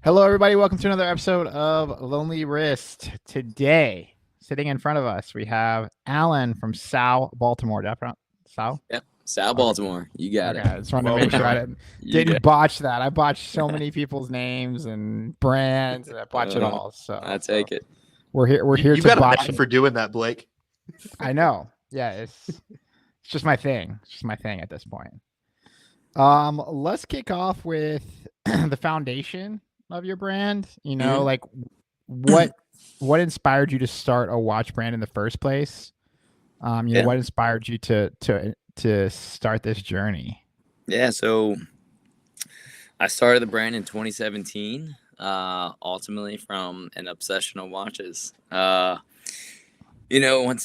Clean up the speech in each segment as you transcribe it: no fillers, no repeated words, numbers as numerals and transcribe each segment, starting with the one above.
Hello, everybody. Welcome to another episode of Lonely Wrist. Today, sitting in front of us, we have Alan from Tsao Baltimore. Did I pronounce Tsao? Yep. Tsao Okay. Baltimore. You got Okay. it. I just wanted to Well make sure I done. You didn't got botch that. I botched so many people's names and brands. And I botch it uh, all. I So take it. we're here. We're here You to got a botch knack it. for doing that, Blake. I know. Yeah, it's just my thing. It's just my thing at this point. Let's kick off with the foundation of your brand. Mhm. Like what what inspired you to start a watch brand in the first place? Yeah. What inspired you to start this journey? Yeah. So I started the brand in 2017, ultimately from an obsession of watches. Once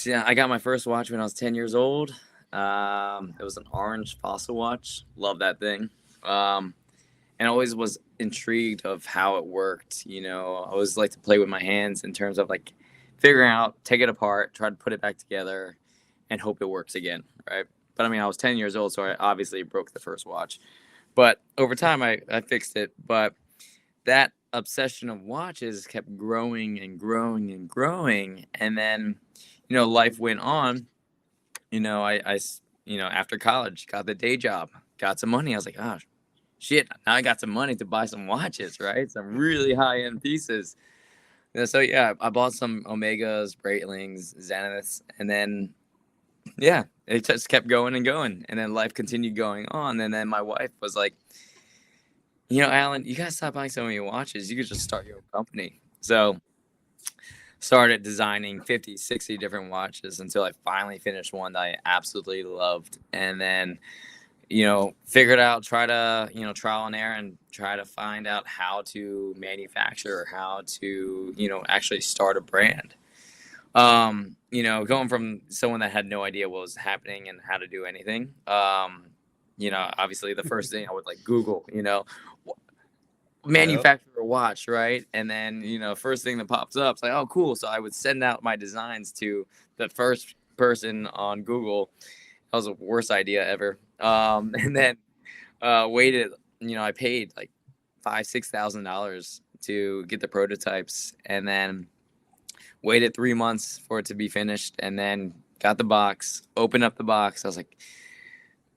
I got my first watch when I was 10 years old. It was an orange fossil watch. Love that thing. And always was intrigued of how it worked. I always like to play with my hands in terms of like figuring out, take it apart, try to put it back together, and hope it works again, right? But I mean, I was 10 years old, so I obviously broke the first watch. But over time, I fixed it. But that obsession of watches kept growing and growing and growing. And then, life went on. After college, got the day job, got some money. I was like, oh, shit, now I got some money to buy some watches, right? Some really high end pieces. And so yeah, I bought some Omegas, Breitlings, Zeniths, and then yeah, it just kept going and going, and then life continued going on. And then my wife was like, Alan, you gotta stop buying so many watches. You could just start your own company. So started designing 50, 60 different watches until I finally finished one that I absolutely loved, and then figured out, trial and error and try to find out how to manufacture, how to, actually start a brand. Going from someone that had no idea what was happening and how to do anything. Obviously the first thing I would like Google, manufacture a watch, right? And then, first thing that pops up, it's like, oh, cool. So I would send out my designs to the first person on Google. That was the worst idea ever. And then waited, I paid like $5,000-$6,000 to get the prototypes, and then waited 3 months for it to be finished, and then got the box, opened up the box. I was like,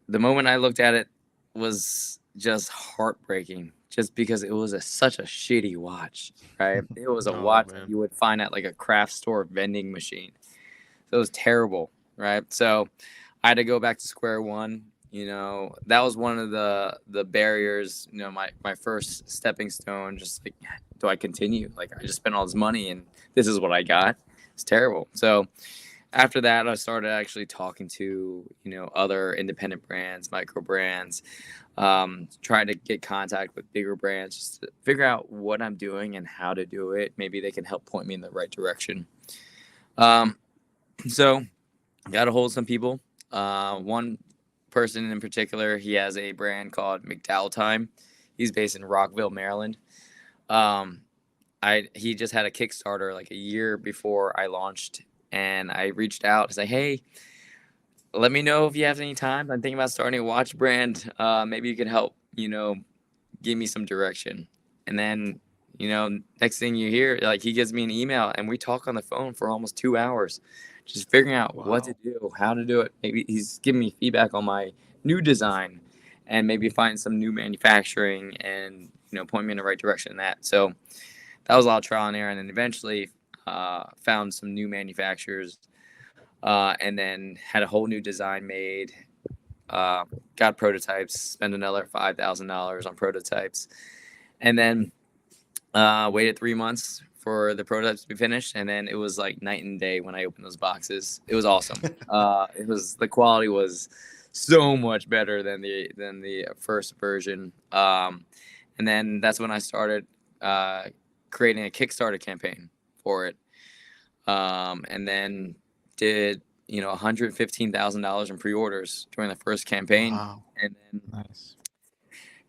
the moment I looked at it was just heartbreaking, just because it was such a shitty watch, right? It was a watch that you would find at like a craft store vending machine. So it was terrible, right? So I had to go back to square one. That was one of the barriers, my first stepping stone. Just like, do I continue? Like, I just spent all this money and this is what I got. It's terrible. So after that, I started actually talking to, other independent brands, micro brands, trying to get contact with bigger brands just to figure out what I'm doing and how to do it. Maybe they can help point me in the right direction. So got a hold of some people. One person in particular, he has a brand called Time. He's based in Rockville, Maryland. He just had a Kickstarter like a year before I launched, and I reached out to say, hey, let me know if you have any time. I'm thinking about starting a watch brand. Maybe you can help, give me some direction. And then, next thing you hear, like, he gives me an email and we talk on the phone for almost 2 hours, just figuring out what to do, how to do it. Maybe he's giving me feedback on my new design and maybe find some new manufacturing and, point me in the right direction in that. So that was a lot of trial and error. And then eventually found some new manufacturers, and then had a whole new design made. Got prototypes, spent another $5,000 on prototypes, and then waited 3 months for the prototypes to be finished. And then it was like night and day when I opened those boxes. It was awesome. The quality was so much better than the first version. And then that's when I started creating a Kickstarter campaign for it. And then did $115,000 in pre-orders during the first campaign. Wow. And then Nice.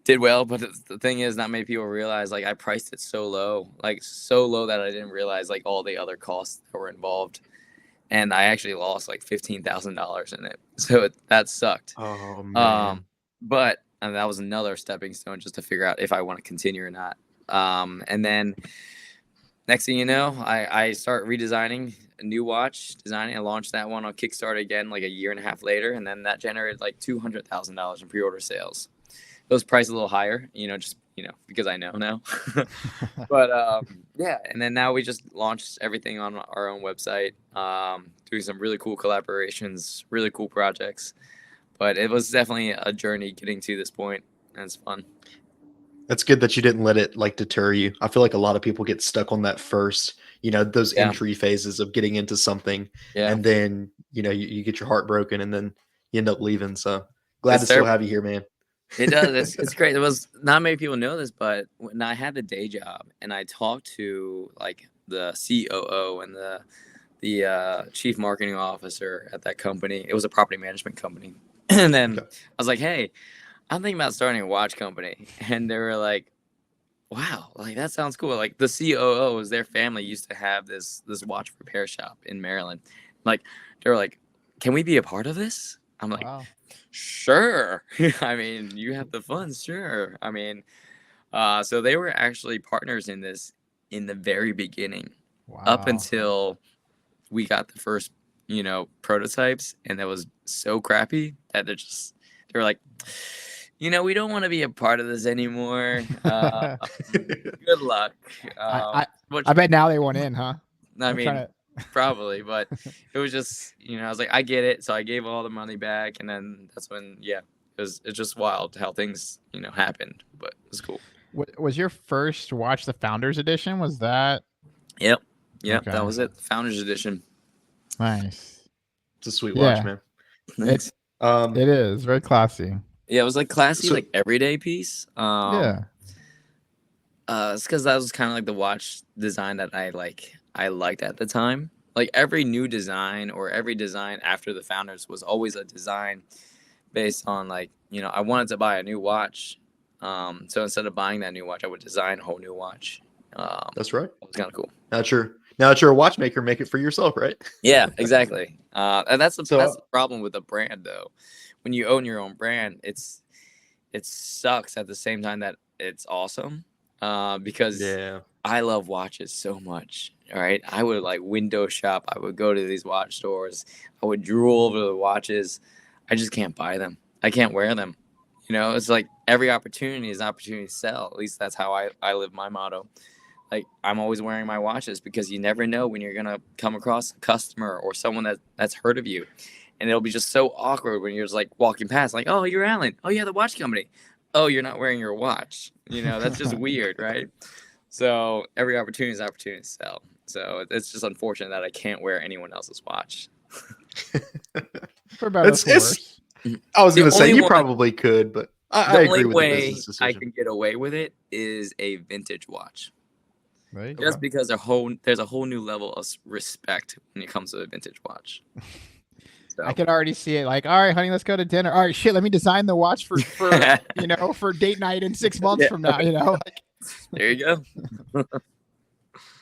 did well. But the thing is, not many people realize, like, I priced it so low that I didn't realize like all the other costs that were involved, and I actually lost like $15,000 in it. So that sucked. Oh man. But and that was another stepping stone just to figure out if I want to continue or not. And then next thing you know, I start redesigning a new watch, designing. I launched that one on Kickstarter again like a year and a half later, and then that generated like $200,000 in pre-order sales. It was priced a little higher, just because I know now. But yeah, and then now we just launched everything on our own website, doing some really cool collaborations, really cool projects. But it was definitely a journey getting to this point, and it's fun. That's good that you didn't let it like deter you. I feel like a lot of people get stuck on that first, those Yeah, entry phases of getting into something, yeah, and then you get your heart broken, and then you end up leaving. So glad it's to still terrible. have you here, man. It does. It's great. It was not many people know this, but when I had the day job and I talked to like the COO and the chief marketing officer at that company, it was a property management company, and then Okay. I was like, "Hey, I'm thinking about starting a watch company," and they were like, "Wow, like that sounds cool." Like the COOs, their family used to have this watch repair shop in Maryland. Like they were like, "Can we be a part of this?" I'm like, Wow. "Sure." I mean, you have the funds, sure. I mean, so they were actually partners in this in the very beginning, up Wow. until we got the first, prototypes, and that was so crappy that they were like, we don't want to be a part of this anymore. Good luck. I, I Which I bet now they want in, huh? I I'm trying mean, to. probably, but it was just, I was like, I get it. So I gave all the money back, and then that's when, yeah, it's just wild how things, happened, but it was cool. Was your first watch the Founders Edition? Was that Yep, that okay? was it. Founders Edition. Nice. It's a sweet watch, Yeah, man. it Thanks. it is very classy. Yeah, it was like classy, So like everyday piece. Yeah. It's because that was kind of like the watch design that I liked at the time. Like every new design or every design after the Founders was always a design based on like, I wanted to buy a new watch. So instead of buying that new watch, I would design a whole new watch. that's right. It was kind of cool. Now that you're a watchmaker, make it for yourself, right? Yeah, exactly. And that's the So problem with a brand though. When you own your own brand, it sucks at the same time that it's awesome. Because yeah, I love watches so much. All right. I would like window shop. I would go to these watch stores. I would drool over the watches. I just can't buy them. I can't wear them. It's like every opportunity is an opportunity to sell. At least that's how I live my motto. Like I'm always wearing my watches because you never know when you're gonna come across a customer or someone that's heard of you. And it'll be just so awkward when you're just like walking past, like, oh, you're Alan. Oh, yeah, the watch company. Oh, you're not wearing your watch. That's just weird, right? So every opportunity is an opportunity to sell. So it's just unfortunate that I can't wear anyone else's watch. For better or it's. for worse. I was The gonna say only you one, probably could, but I the agree only with the way business I decision. can get away with it is a vintage watch. There you Just go. because there's a whole new level of respect when it comes to a vintage watch. So I could already see it. Like, all right, honey, let's go to dinner. All right, shit, let me design the watch for for date night in 6 months Yeah. from now. Like, there you go.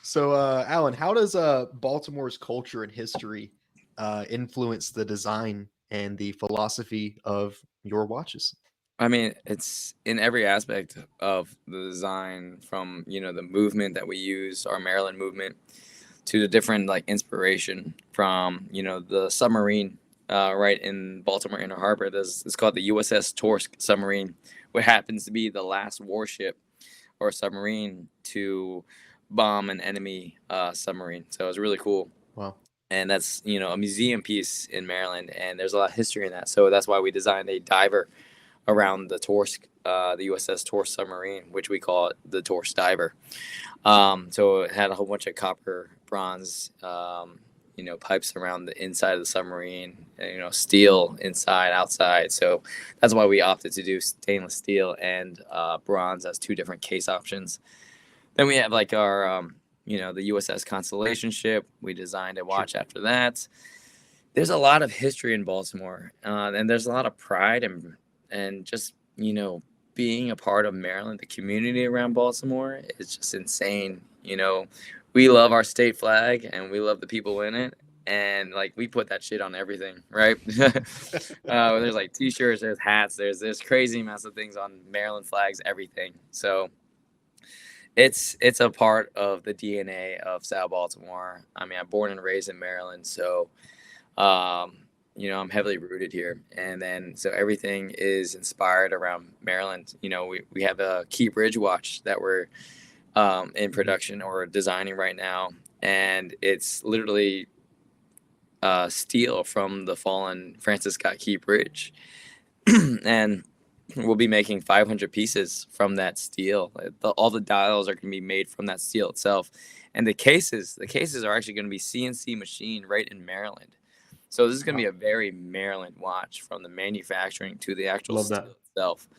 So, Alan, how does Baltimore's culture and history influence the design and the philosophy of your watches? I mean, it's in every aspect of the design, from the movement that we use, our Maryland movement, to the different like inspiration from the submarine right in Baltimore Inner Harbor. It's called the USS Torsk submarine, what happens to be the last warship or submarine to bomb an enemy submarine. So it's really cool. Wow. And that's a museum piece in Maryland, and there's a lot of history in that. So that's why we designed a diver around the Torsk, the USS Torsk submarine, which we call it the Torsk Diver. So it had a whole bunch of copper, bronze, pipes around the inside of the submarine, and, steel inside, outside. So that's why we opted to do stainless steel and bronze as two different case options. Then we have like our, the USS Constellation ship. We designed a watch after that. There's a lot of history in Baltimore, and there's a lot of pride and just being a part of Maryland. The community around Baltimore is just insane. We love our state flag and we love the people in it, and like we put that shit on everything, right? There's like t-shirts, there's hats, there's crazy amounts of things on Maryland flags, everything. So It's a part of the DNA of Tsao Baltimore. I mean, I'm born and raised in Maryland, so um, I'm heavily rooted here. And then so everything is inspired around Maryland. We have a Key Bridge watch that we're in production or designing right now, and it's literally steel from the fallen Francis Scott Key Bridge, and we'll be making 500 pieces from that steel. All the dials are going to be made from that steel itself, and the cases are actually going to be CNC machined right in Maryland. So this is going to be a very Maryland watch, from the manufacturing to the actual Love steel that. itself.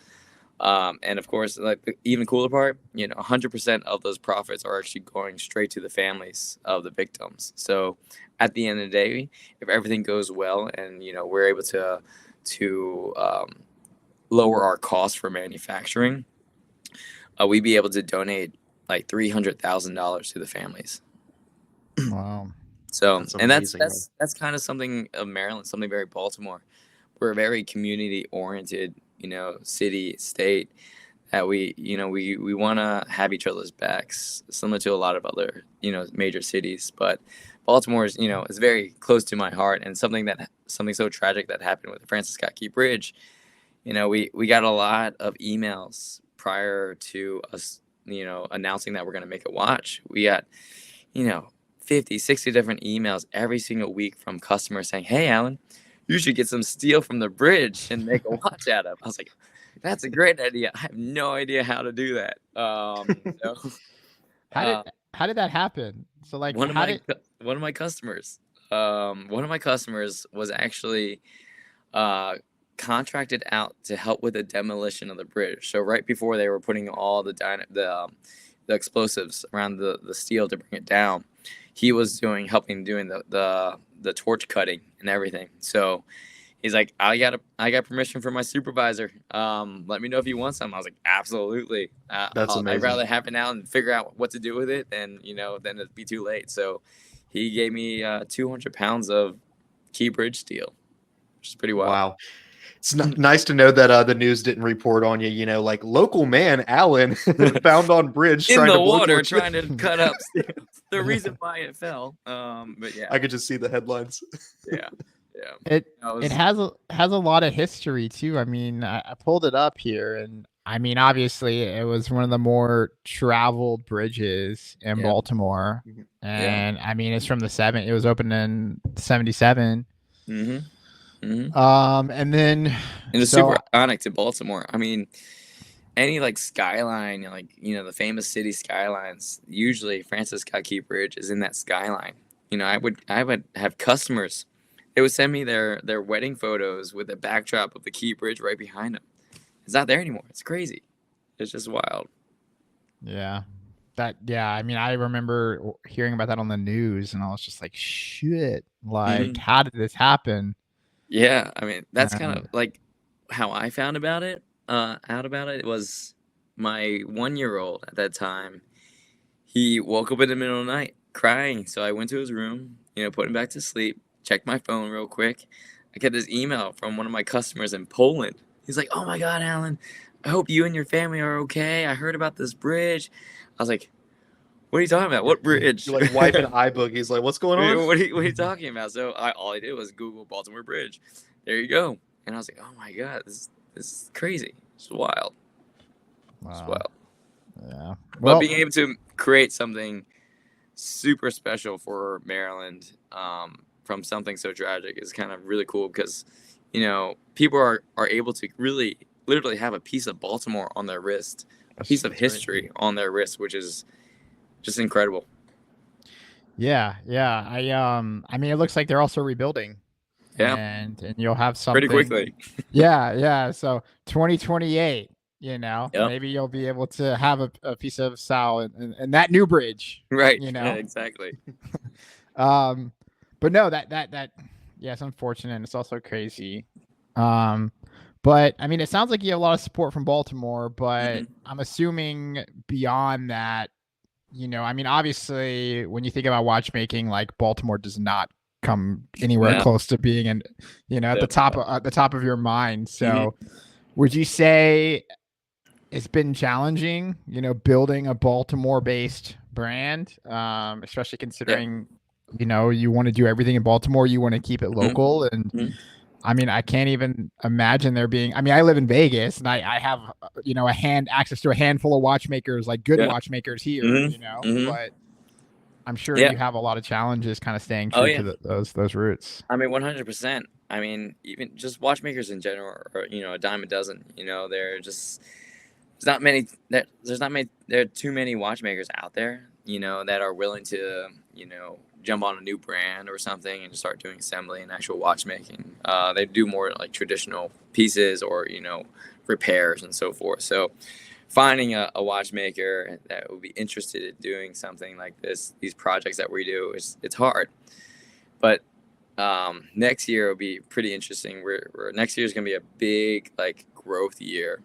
And of course, like the even cooler part, 100% of those profits are actually going straight to the families of the victims. So at the end of the day, if everything goes well and we're able to lower our costs for manufacturing, we'd be able to donate like $300,000 to the families. Wow. So, That's and amazing, that's kind of something of Maryland, something very Baltimore. We're a very community oriented, city, state, that we want to have each other's backs, similar to a lot of other, major cities. But Baltimore is very close to my heart, and something so tragic that happened with the Francis Scott Key Bridge. We got a lot of emails prior to us, announcing that we're going to make a watch. We got, 50, 60 different emails every single week from customers saying, "Hey, Alan, you should get some steel from the bridge and make a watch out of." I was like, "That's a great idea. I have no idea how to do that." So, How did that happen? So like, one of how my did one of my customers, was actually contracted out to help with the demolition of the bridge. So right before they were putting all the explosives around the steel to bring it down, he was helping doing the torch cutting and everything. So he's like, I got permission from my supervisor. Let me know if you want some. I was like, absolutely. That's amazing. I'd rather have it now and figure out what to do with it than then it'd be too late. So he gave me 200 pounds of Key Bridge steel, which is pretty wild. Wow. It's nice to know that the news didn't report on you. Like local man Alan found on bridge In trying the to blow water, torch. trying to cut up steel. The reason why it fell. But yeah, I could just see the headlines. yeah. it has a lot of history too. I mean, I pulled it up here, and I mean, obviously, it was one of the more traveled bridges in Yeah. Baltimore, Mhm. and I mean, it's from the It was opened in '77. Mm-hmm. Mm-hmm. And then And it's super iconic to Baltimore. I mean, any like skyline, like the famous city skylines. Usually, Francis Scott Key Bridge is in that skyline. I would have customers. They would send me their wedding photos with a backdrop of the Key Bridge right behind them. It's not there anymore. It's crazy. It's just wild. Yeah. I mean, I remember hearing about that on the news, and I was just like, shit, like, how did this happen? Yeah, I mean, that's kind of like how I found out about it. It was my 1-year-old at that time. He woke up in the middle of the night crying. So I went to his room, put him back to sleep, checked my phone real quick. I get this email from one of my customers in Poland. He's like, "Oh my God, Alan, I hope you and your family are okay. I heard about this bridge." I was like, "What are you talking about? What bridge?" You're like wiping eye boogies. Like, what's going on? What are you talking about? So all I did was Google Baltimore Bridge. There you go. And I was like, "Oh my God, this is crazy. It's wild." Wow. It's wild. Yeah. But being able to create something super special for Maryland from something so tragic is kind of really cool, because people are able to really literally have a piece of Baltimore on their wrist, a piece of history on their wrist, which is just incredible. Yeah. I mean, it looks like they're also rebuilding. Yeah. And you'll have something Pretty quickly. Yeah. So 2028, Yep. maybe you'll be able to have a piece of Tsao and that new bridge. Right. Yeah, exactly. But no, that yeah, it's unfortunate, and it's also crazy. But I mean, it sounds like you have a lot of support from Baltimore, but I'm assuming beyond that, I mean, obviously, when you think about watchmaking, like Baltimore does not come anywhere close to being at the top of your mind. So would you say it's been challenging, building a Baltimore-based brand, especially considering, you want to do everything in Baltimore. You want to keep it local. And I mean, I can't even imagine there being, I live in Vegas and I have, access to a handful of watchmakers, like good watchmakers here, but I'm sure you have a lot of challenges kind of staying true to those roots. I mean, 100%. I mean, even just watchmakers in general, or, a dime a dozen, they're just, there are too many watchmakers out there, that are willing to, jump on a new brand or something and just start doing assembly and actual watchmaking. They do more like traditional pieces or, repairs and so forth. So finding a watchmaker that would be interested in doing something like these projects that we do, it's hard. But next year will be pretty interesting. Next year is going to be a big like growth year.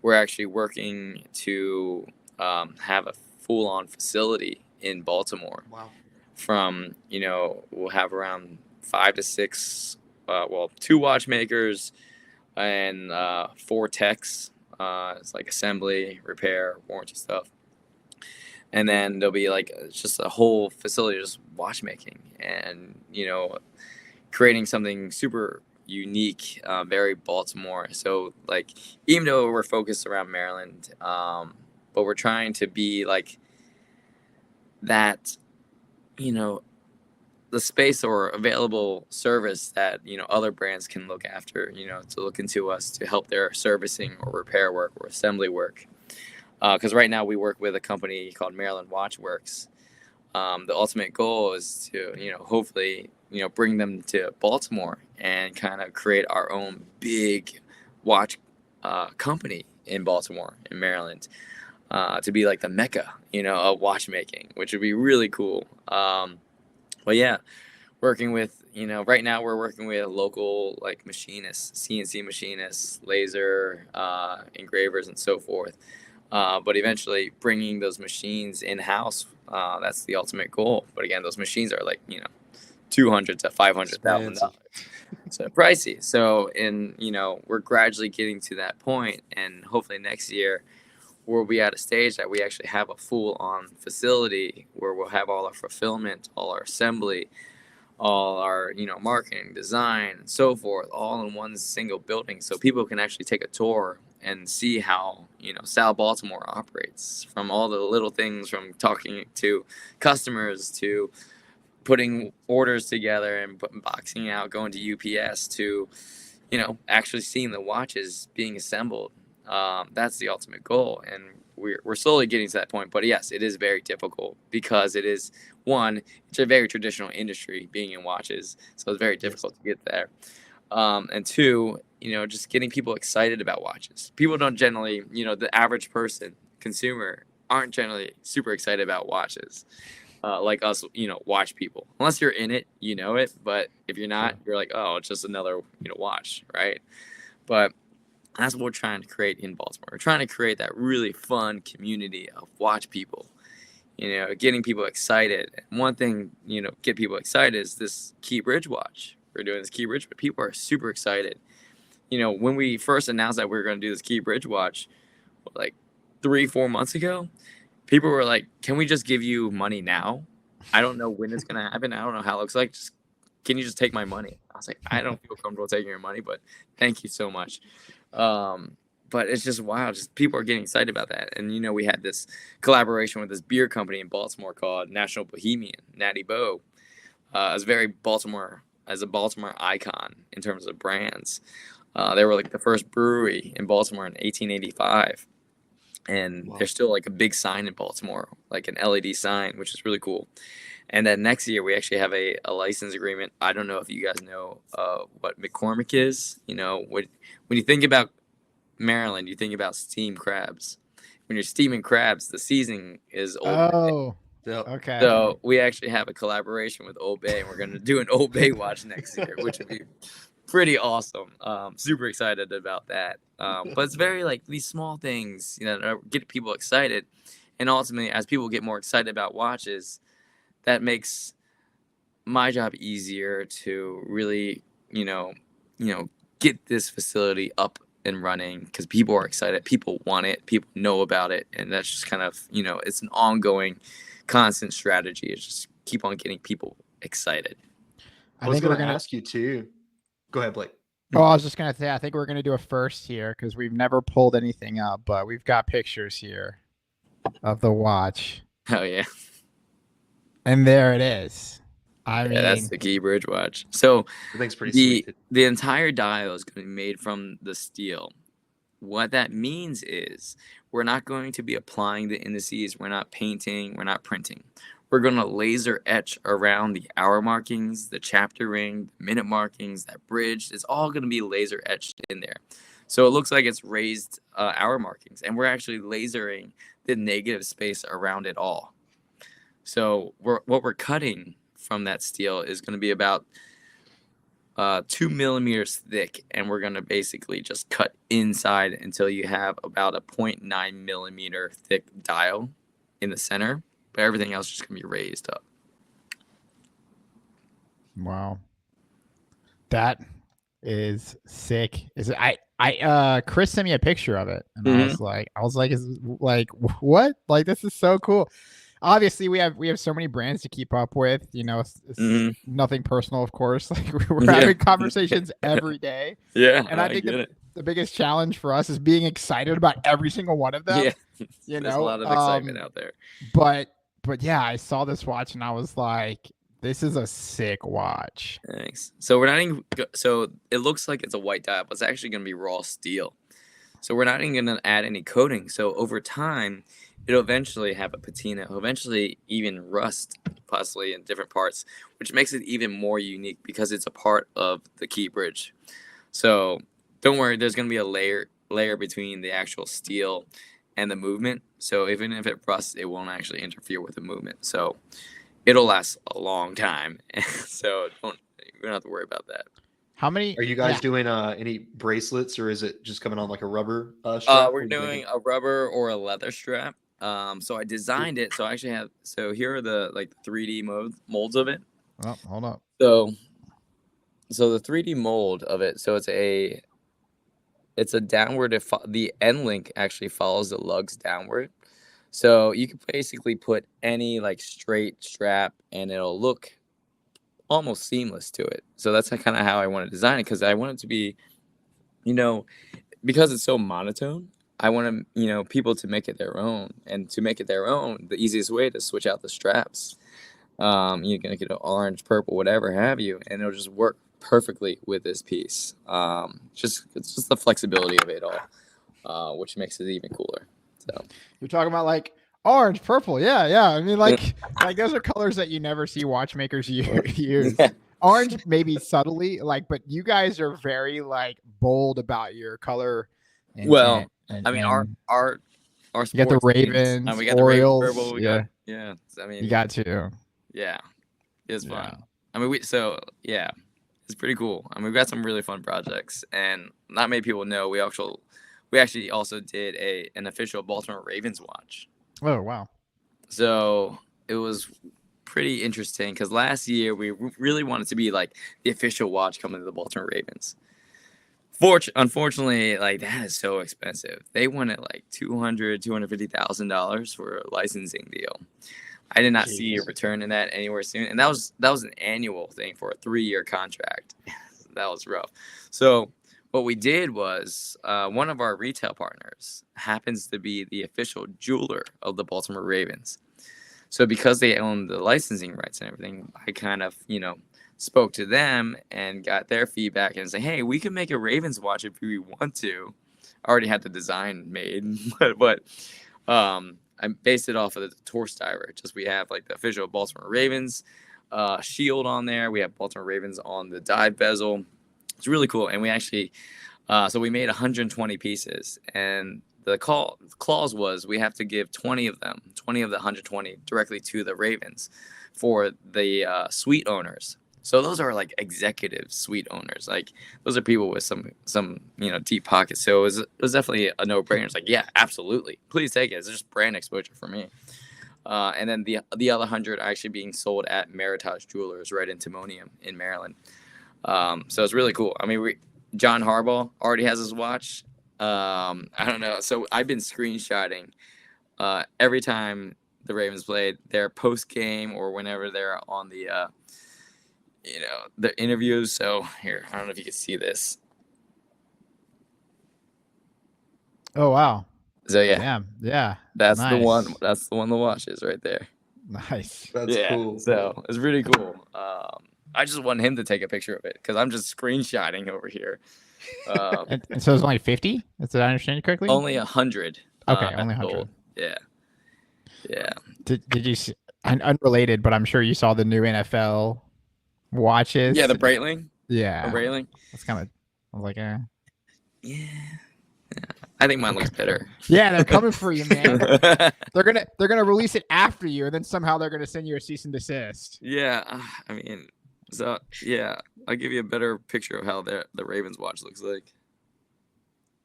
We're actually working to have a full-on facility in Baltimore. Wow. From, we'll have around 5 to 6, 2 watchmakers and 4 techs. It's like assembly, repair, warranty stuff. And then there'll be like just a whole facility just watchmaking and, creating something super unique, very Baltimore. So like, even though we're focused around Maryland, but we're trying to be like that, the space or available service that, other brands can look after, to look into us to help their servicing or repair work or assembly work. Because right now we work with a company called Maryland Watchworks. The ultimate goal is to, hopefully, bring them to Baltimore and kind of create our own big watch company in Baltimore, in Maryland, to be like the mecca, of watchmaking, which would be really cool. But yeah, working with, right now we're working with local like machinists, CNC machinists, laser engravers, and so forth. But eventually bringing those machines in-house, that's the ultimate goal. But again, those machines are like, $200,000 to $500,000. So pricey. So, we're gradually getting to that point, and hopefully next year we'll be at a stage that we actually have a full-on facility where we'll have all our fulfillment, all our assembly, all our, marketing, design, and so forth, all in one single building, so people can actually take a tour and see how, Tsao Baltimore operates, from all the little things, from talking to customers to putting orders together and boxing out, going to UPS to, actually seeing the watches being assembled. That's the ultimate goal, and we're slowly getting to that point. But yes, it is very difficult because it is, one, it's a very traditional industry, being in watches, so it's very difficult to get there. And two, just getting people excited about watches. People don't generally, the average person, consumer, aren't generally super excited about watches. Like us, watch people. Unless you're in it, it. But if you're not, you're like, oh, it's just another, watch, right? But that's what we're trying to create in Baltimore. We're trying to create that really fun community of watch people, getting people excited. And one thing, get people excited is this Key Bridge watch. We're doing this Key Bridge, but people are super excited. When we first announced that we were going to do this Key Bridge watch, like 3-4 months ago, people were like, can we just give you money now? I don't know when it's going to happen. I don't know how it looks like. Can you just take my money? I was like, I don't feel comfortable taking your money, but thank you so much. But it's just wild. Just people are getting excited about that. And, we had this collaboration with this beer company in Baltimore called National Bohemian, Natty Bo. It's very Baltimore, as a Baltimore icon in terms of brands. They were like the first brewery in Baltimore in 1885. And there's still like a big sign in Baltimore, like an LED sign, which is really cool. And then next year we actually have a license agreement. I don't know if you guys know what McCormick is. When you think about Maryland, you think about steamed crabs. When you're steaming crabs, the seasoning is Old Bay. Okay. So we actually have a collaboration with Old Bay, and we're going to do an Old Bay watch next year, which would be pretty awesome. Super excited about that. But it's very like these small things, get people excited. And ultimately, as people get more excited about watches, that makes my job easier to really, get this facility up and running because people are excited, people want it, people know about it, and that's just kind of, you know, it's an ongoing, constant strategy. It's just keep on getting people excited. I was going to ask you too. Go ahead, Blake. Oh, I was just gonna say, I think we're gonna do a first here because we've never pulled anything up, but we've got pictures here of the watch. Oh yeah, and there it is. I mean, that's the Key Bridge watch. So the thing's pretty sweet. The entire dial is going to be made from the steel. What that means is we're not going to be applying the indices. We're not painting. We're not printing. We're going to laser etch around the hour markings, the chapter ring, the minute markings, that bridge. It's all going to be laser etched in there. So it looks like it's raised hour markings, and we're actually lasering the negative space around it all. So what we're cutting from that steel is going to be about 2 millimeters thick, and we're going to basically just cut inside until you have about a 0.9 millimeter thick dial in the center, but everything else is just going to be raised up. Wow, that is sick. Is it? I Chris sent me a picture of it, and I was like, is like what? Like, this is so cool. Obviously, we have so many brands to keep up with. You know, it's nothing personal, of course. Like, we're having conversations every day. Yeah, and I think the biggest challenge for us is being excited about every single one of them. Yeah, you know, there's a lot of excitement out there. But yeah, I saw this watch and I was like, this is a sick watch. Thanks. So we're not even. So it looks like it's a white dial, but it's actually going to be raw steel. So we're not even going to add any coating. So over time, it'll eventually have a patina. It'll eventually even rust, possibly in different parts, which makes it even more unique because it's a part of the key bridge. So don't worry, there's going to be a layer between the actual steel and the movement. So even if it rusts, it won't actually interfere with the movement. So it'll last a long time. So we don't have to worry about that. How many are you guys doing any bracelets, or is it just coming on like a rubber strap? We're doing a rubber or a leather strap. So I designed it. So I actually have. So here are the 3D molds of it. Oh, hold up. So the 3D mold of it. So it's a downward. The end link actually follows the lugs downward. So you can basically put any straight strap, and it'll look almost seamless to it. So that's kind of how I want to design it, because I want it to be, because it's so monotone. I want to, people to make it their own, and to make it their own, the easiest way to switch out the straps. You're gonna get an orange, purple, whatever have you, and it'll just work perfectly with this piece. It's just the flexibility of it all, which makes it even cooler. So you're talking about orange, purple, yeah. I mean, like those are colors that you never see watchmakers use. Yeah. Orange, maybe subtly, but you guys are very bold about your color. Our you got the Ravens, we got Orioles, the Raven purple, yeah. I mean, you got to. Yeah, it's fun. I mean, it's pretty cool. I mean, we've got some really fun projects, and not many people know we actually also did an official Baltimore Ravens watch. Oh, wow. So it was pretty interesting because last year we really wanted to be the official watch coming to the Baltimore Ravens. Unfortunately, that is so expensive. They wanted $250,000 for a licensing deal. I did not see a return in that anywhere soon. And that was an annual thing for a 3-year contract. That was rough. So what we did was one of our retail partners happens to be the official jeweler of the Baltimore Ravens. So because they own the licensing rights and everything, I kind of, spoke to them and got their feedback and say, hey, we can make a Ravens watch if we want to. I already had the design made, but I based it off of the Torsk Diver. Just we have the official Baltimore Ravens shield on there. We have Baltimore Ravens on the dive bezel. It's really cool. And we actually, so we made 120 pieces, and the clause was we have to give 20 of the 120 directly to the Ravens for the suite owners. So those are executive suite owners. Those are people with some deep pockets. So it was definitely a no-brainer. It's yeah, absolutely. Please take it. It's just brand exposure for me. And then the other 100 are actually being sold at Meritage Jewelers right in Timonium in Maryland. So it's really cool. I mean, John Harbaugh already has his watch. I don't know. So I've been screenshotting every time the Ravens played their post game or whenever they're on the the interviews. So here, I don't know if you can see this. Oh wow. So yeah, Damn. Yeah. that's the one. Nice. That's the one to watch is right there. Nice. That's Yeah, cool. so it's really cool. I just want him to take a picture of it because I'm just screenshotting over here. And so it's only 50? Did I understand you correctly? Only 100. Okay, only 100. Yeah. Did you see, unrelated, but I'm sure you saw the new NFL watches. Yeah, the Breitling. Yeah. The Breitling. That's kind of, I was like, eh. Yeah. I think mine looks better. Yeah, they're coming for you, man. They're gonna release it after you, and then somehow they're gonna send you a cease and desist. Yeah, I mean, so yeah, I'll give you a better picture of how the Ravens watch looks like.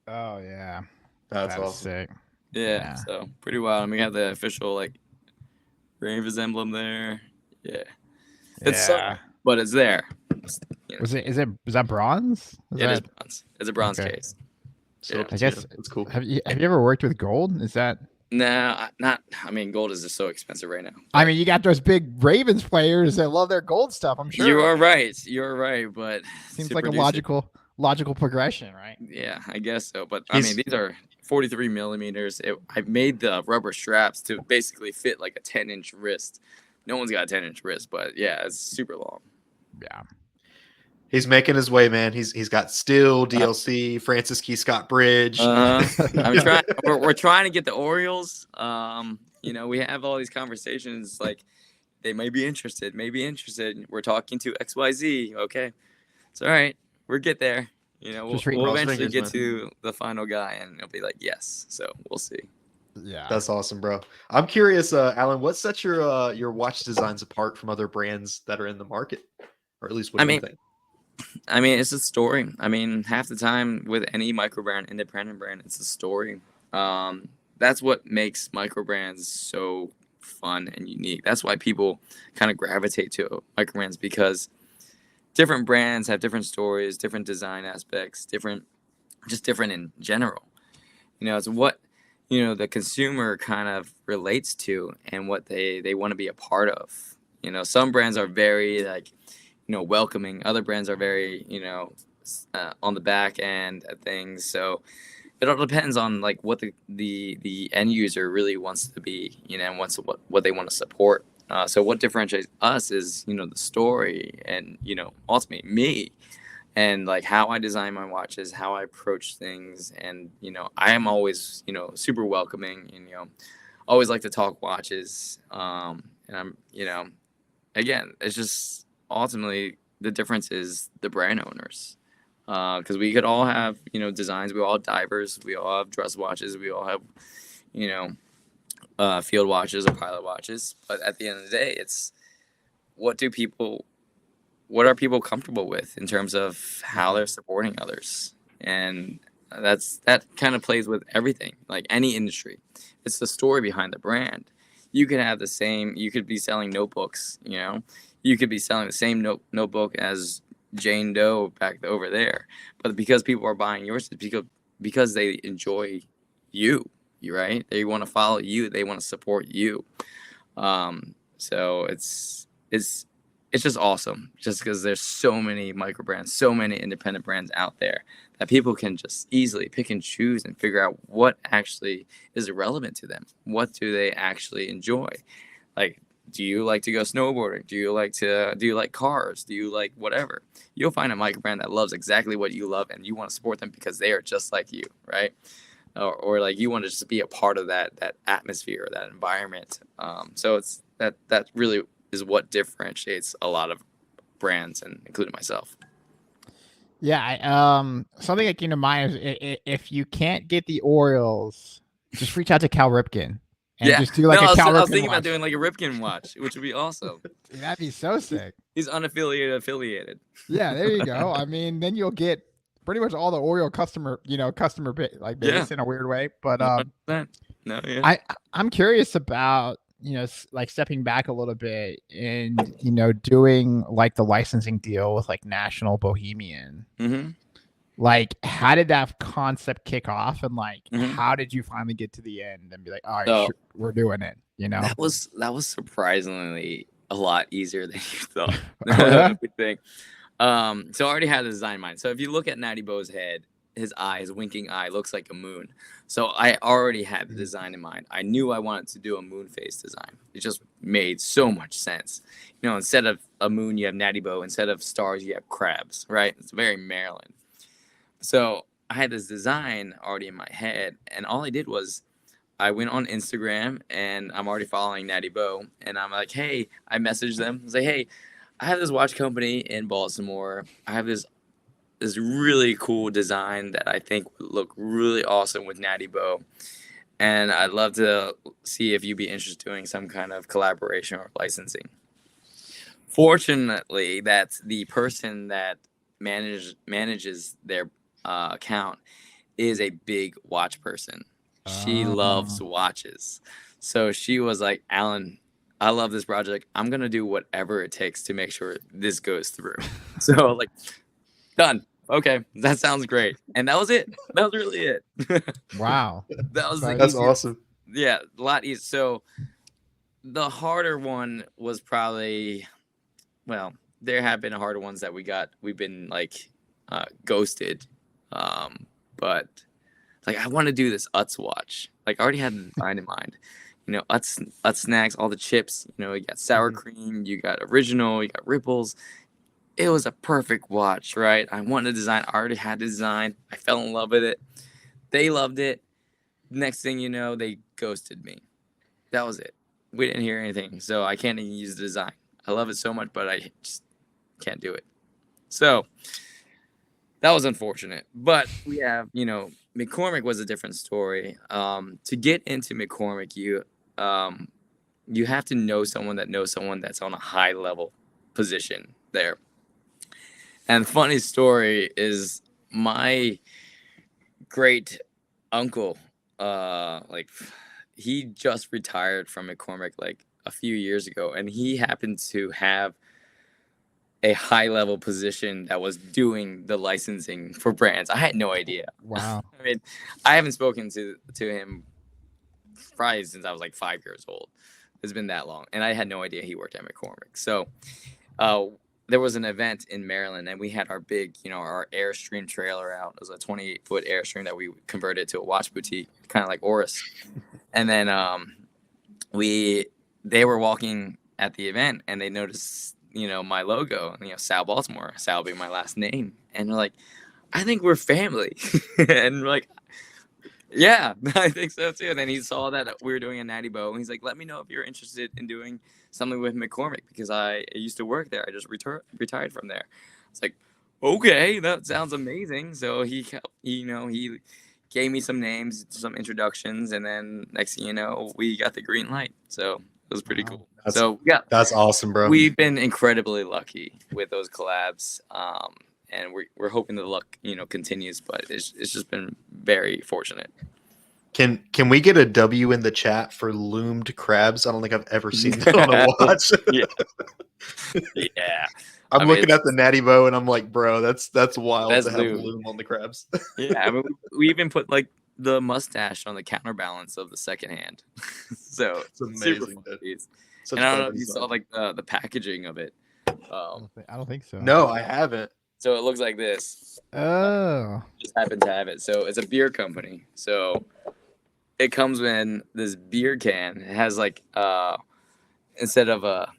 Oh yeah, That's that is awesome. sick. Yeah, so pretty wild. And we have the official like Ravens emblem there. Yeah, it's subtle, but it's there. It's, Was that bronze? It is bronze. It's a bronze Okay. case. So, Yeah. I guess it's cool. Have you ever worked with gold? Is that? No, not. I mean, gold is just so expensive right now. I mean, you got those big Ravens players that love their gold stuff. I'm sure You are right. You're right, but seems to like a produce it- logical progression, right? Yeah, I guess so. But I mean, these are 43 millimeters. I made the rubber straps to basically fit like a 10-inch wrist. No one's got a 10-inch wrist, but yeah, it's super long. Yeah. He's making his way, man. He's got Still, DLC, Francis Key Scott Bridge. I'm trying. We're trying to get the Orioles. We have all these conversations. Like, they may be interested. We're talking to XYZ. Okay, it's all right. We'll get there. We'll eventually get to the final guy, and it'll be like yes. So we'll see. Yeah, that's awesome, bro. I'm curious, Alan, what sets your watch designs apart from other brands that are in the market, or at least what do you think? I mean, it's a story. I mean, half the time with any micro brand, independent brand, it's a story. That's what makes micro brands so fun and unique. That's why people kind of gravitate to micro brands, because different brands have different stories, different design aspects, different in general. It's what the consumer kind of relates to and what they want to be a part of. Some brands are very like welcoming. Other brands are very, on the back end of things. So it all depends on like what the end user really wants to be, and what they want to support. So what differentiates us is, the story and, ultimately me and like how I design my watches, how I approach things. And, I am always, super welcoming and, always like to talk watches. And I'm, again, it's just, ultimately the difference is the brand owners, because we could all have designs. We all have divers, we all have dress watches, we all have field watches or pilot watches, but at the end of the day, it's what are people comfortable with in terms of how they're supporting others. And that kind of plays with everything, like any industry. It's the story behind the brand. You could have you could be selling notebooks, you could be selling the same notebook as Jane Doe back over there, but because people are buying yours, it's because they enjoy you, right? They want to follow you, they want to support you. So it's just awesome, just because there's so many micro brands, so many independent brands out there that people can just easily pick and choose and figure out what actually is relevant to them. What do they actually enjoy? Like, do you like to go snowboarding? Do you like cars? Do you like whatever? You'll find a micro brand that loves exactly what you love, and you want to support them because they are just like you, right? Or like you want to just be a part of that atmosphere, that environment. So it's that really is what differentiates a lot of brands, and including myself. Yeah, something that came to mind is if you can't get the Orioles, just reach out to Cal Ripken. And just do like a Cal Ripken I was thinking watch. about doing like a Ripken watch, which would be awesome. That'd be so sick. He's affiliated. Yeah, there you go. I mean, then you'll get pretty much all the Oriole customer base in a weird way. But I'm curious about like stepping back a little bit and doing like the licensing deal with like National Bohemian. Mm-hmm. Like, how did that concept kick off, and like, Mhm. how did you finally get to the end and be like, all right, So- sure, we're doing it? You know, That was surprisingly a lot easier than you thought. Oh, yeah? We think. So I already had the design in mind. So if you look at Natty Bo's head, his eye, his winking eye, looks like a moon. So I already had the design in mind. I knew I wanted to do a moon face design. It just made so much sense. You know, instead of a moon, you have Natty Bo. Instead of stars, you have crabs, right? It's very Maryland. So I had this design already in my head, and all I did was I went on Instagram, and I'm already following Natty Bo, and I'm like, hey, I messaged them. I was like, hey, I have this watch company in Baltimore. I have this really cool design that I think would look really awesome with Natty Bo, and I'd love to see if you'd be interested in doing some kind of collaboration or licensing. Fortunately, that's the person that manages their account is a big watch person. She loves watches. So she was like, Alan, I love this project. I'm going to do whatever it takes to make sure this goes through. So, like, done. Okay, that sounds great. And that was it. That was really it. Wow. That was the That's easiest. awesome. Yeah, a lot easier. So the harder one was probably, well, there have been harder ones that we've been like ghosted. But like, I want to do this Utz watch. Like, I already had the design in mind. You know, Utz snacks, all the chips. You know, you got sour cream, you got original, you got ripples. It was a perfect watch, right? I wanted to design. I already had the design. I fell in love with it. They loved it. Next thing you know, they ghosted me. That was it. We didn't hear anything, so I can't even use the design. I love it so much, but I just can't do it. So that was unfortunate. But we have, you know, McCormick was a different story. To get into McCormick, you have to know someone that knows someone that's on a high level position there. And the funny story is my great uncle, like, he just retired from McCormick like a few years ago, and he happened to have a high level position that was doing the licensing for brands. I had no idea. Wow. I mean, I haven't spoken to him probably since I was like 5 years old. It's been that long, and I had no idea he worked at McCormick. So there was an event in Maryland, and we had our big, you know, our Airstream trailer out. It was a 28-foot Airstream that we converted to a watch boutique, kind of like Oris. And then they were walking at the event, and they noticed, you know, my logo, you know, Tsao Baltimore, Tsao being my last name, and they're like, I think we're family. And we're like, yeah, I think so too. And then he saw that we were doing a Natty Bo, and he's like, let me know if you're interested in doing something with McCormick, because I used to work there. I just retired from there. It's like, okay, that sounds amazing. So he gave me some names, some introductions, and then next thing you know, we got the green light. So it was pretty Wow. cool. So yeah, That's awesome, bro. we've been incredibly lucky with those collabs. And we're hoping the luck, you know, continues, but it's just been very fortunate. Can we get a W in the chat for loomed crabs? I don't think I've ever seen that on a watch. Yeah. I'm looking at the Natty Bo and I'm like, bro, that's wild That's to have loomed. loom on the crabs. Yeah, I mean, we even put like the mustache on the counterbalance of the second hand. So It's amazing, super fun dude. piece. Such And I don't know fun if you design. saw like the packaging of it. I don't think so. No, I haven't. So it looks like this. Oh. Just happen to have it. So it's a beer company. So it comes in this beer can. It has like instead of a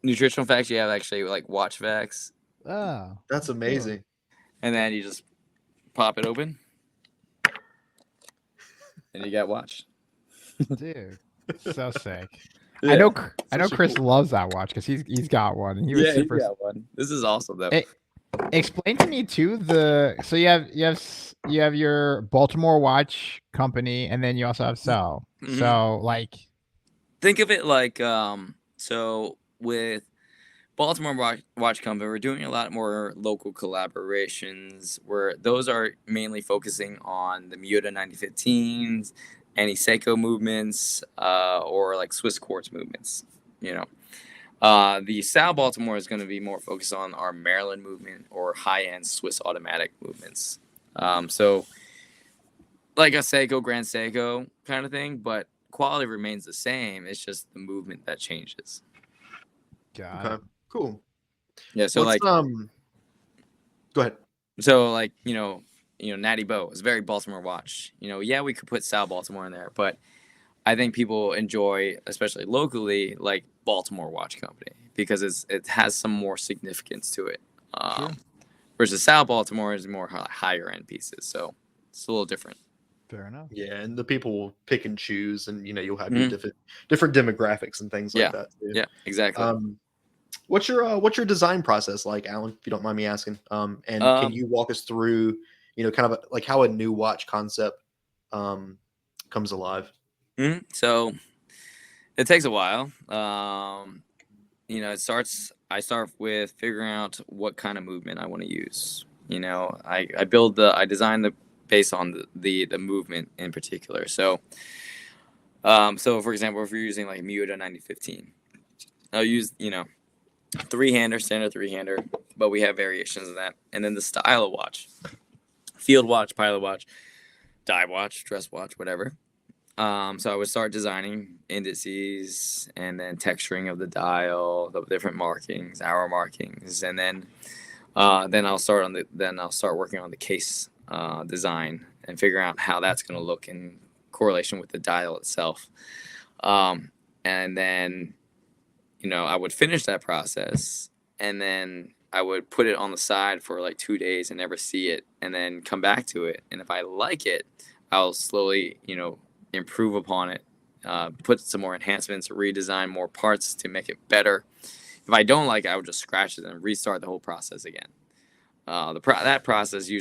nutritional facts, you have actually like watch facts, Oh. That's amazing. and then you just pop it open, and you got watch. Dude. So sick. Yeah. I know Such a Chris cool- loves that watch because he's got one, and he was Yeah, super. he's got one. This is awesome though. Explain to me too so you have your Baltimore watch company, and then you also have Tsao. Mhm. So like, Think of it like so with Baltimore Watch Company, we're doing a lot more local collaborations where those are mainly focusing on the Miota 9015s, any Seiko movements, or like Swiss quartz movements, you know. The Tsao Baltimore is going to be more focused on our Maryland movement or high-end Swiss automatic movements. So like a Seiko, Grand Seiko kind of thing, but quality remains the same. It's just the movement that changes. Got Okay, it. cool. Yeah. So What's like, go ahead. so like, Natty Bow is a very Baltimore watch. Yeah, we could put Tsao Baltimore in there, but I think people enjoy, especially locally, like Baltimore Watch Company because it has some more significance to it. Sure. Versus Tsao Baltimore is more higher end pieces, so it's a little different. Fair enough. Yeah, and the people will pick and choose, and you'll have Mhm. your different demographics and things Yeah. like that too. Yeah, exactly. What's your design process like, Alan? If you don't mind me asking. And can you walk us through, kind of like how a new watch concept comes alive? So it takes a while. I start with figuring out what kind of movement I want to use. I design the based on the movement in particular. So for example, if you're using like Miuta 9015, I'll use three-hander, standard three-hander, but we have variations of that. And then the style of watch, field watch, pilot watch, dive watch, dress watch, whatever. So I would start designing indices and then texturing of the dial, the different markings, hour markings, and then I'll start working on the case design and figuring out how that's going to look in correlation with the dial itself. And then I would finish that process, and then I would put it on the side for like 2 days and never see it, and then come back to it. And if I like it, I'll slowly improve upon it, put some more enhancements, redesign more parts to make it better. If I don't like it, I would just scratch it and restart the whole process again. That process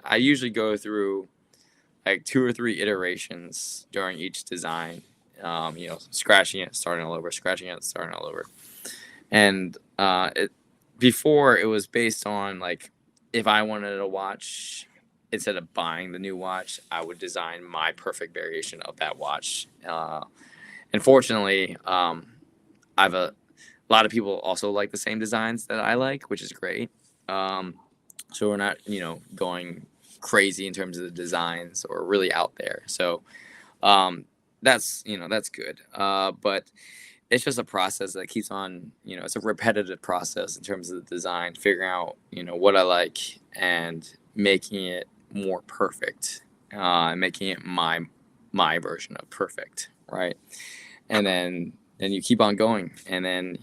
I usually go through like 2 or 3 iterations during each design. Scratching it, starting all over, scratching it, starting all over. And before it was based on like if I wanted a watch, instead of buying the new watch, I would design my perfect variation of that watch. And fortunately, I've a lot of people also like the same designs that I like, which is great. So we're not, going crazy in terms of the designs or really out there. So that's good. But it's just a process that keeps on, it's a repetitive process in terms of the design, figuring out, what I like and making it more perfect, making it my version of perfect, right? And then you keep on going, and then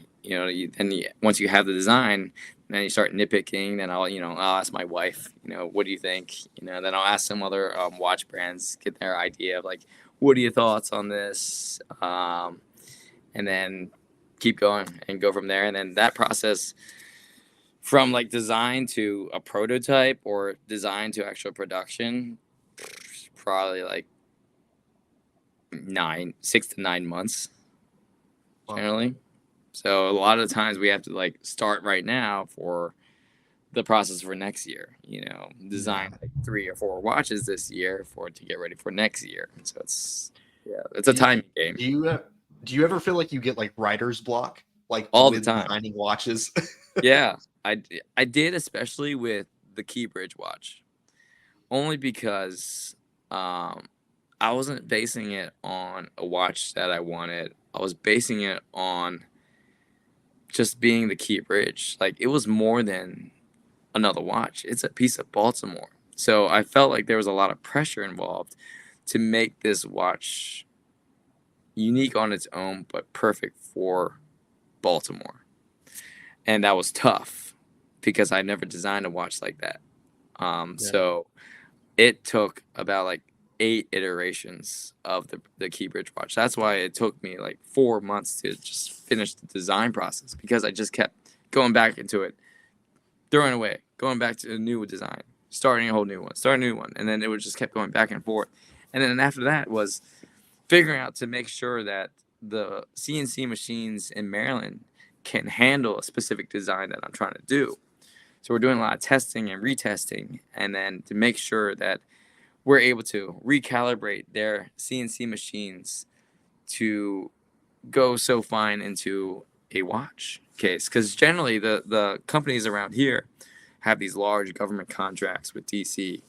once you have the design, then you start nitpicking. Then I'll ask my wife, what do you think? Then I'll ask some other watch brands, get their idea of like, what are your thoughts on this? And then keep going and go from there. And then that process from like design to a prototype or design to actual production, probably like 6 to 9 months generally. So a lot of the times we have to like start right now for the process for next year, design like 3 or 4 watches this year to get ready for next year. So it's a timing game. Do you ever feel like you get like writer's block, like all the with time designing watches? Yeah, I did, especially with the Keybridge watch, only because I wasn't basing it on a watch that I wanted. I was basing it on just being the Keybridge. Like, it was more than another watch. It's a piece of Baltimore. So I felt like there was a lot of pressure involved to make this watch unique on its own, but perfect for Baltimore. And that was tough because I never designed a watch like that. So it took about like 8 iterations of the Keybridge watch. That's why it took me like 4 months to just finish the design process, because I just kept going back into it, throwing away, going back to a new design, starting a whole new one, starting a new one. And then it would just kept going back and forth. And then after that was figuring out to make sure that the CNC machines in Maryland can handle a specific design that I'm trying to do. So we're doing a lot of testing and retesting, and then to make sure that we're able to recalibrate their CNC machines to go so fine into a watch case, because generally the companies around here have these large government contracts with DC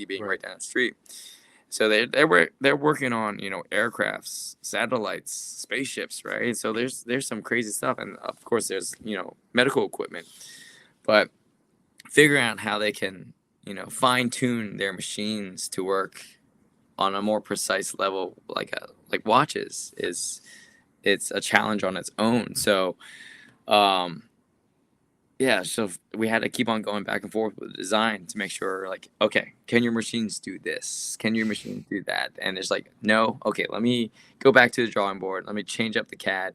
being right down the street. So they're working on, you know, aircrafts, satellites, spaceships, right? So there's some crazy stuff, and of course there's, you know, medical equipment, but figuring out how they can, you know, fine tune their machines to work on a more precise level, like watches, it's a challenge on its own. So yeah, so we had to keep on going back and forth with the design to make sure, like, okay, can your machines do this? Can your machines do that? And it's like, no, okay, let me go back to the drawing board. Let me change up the CAD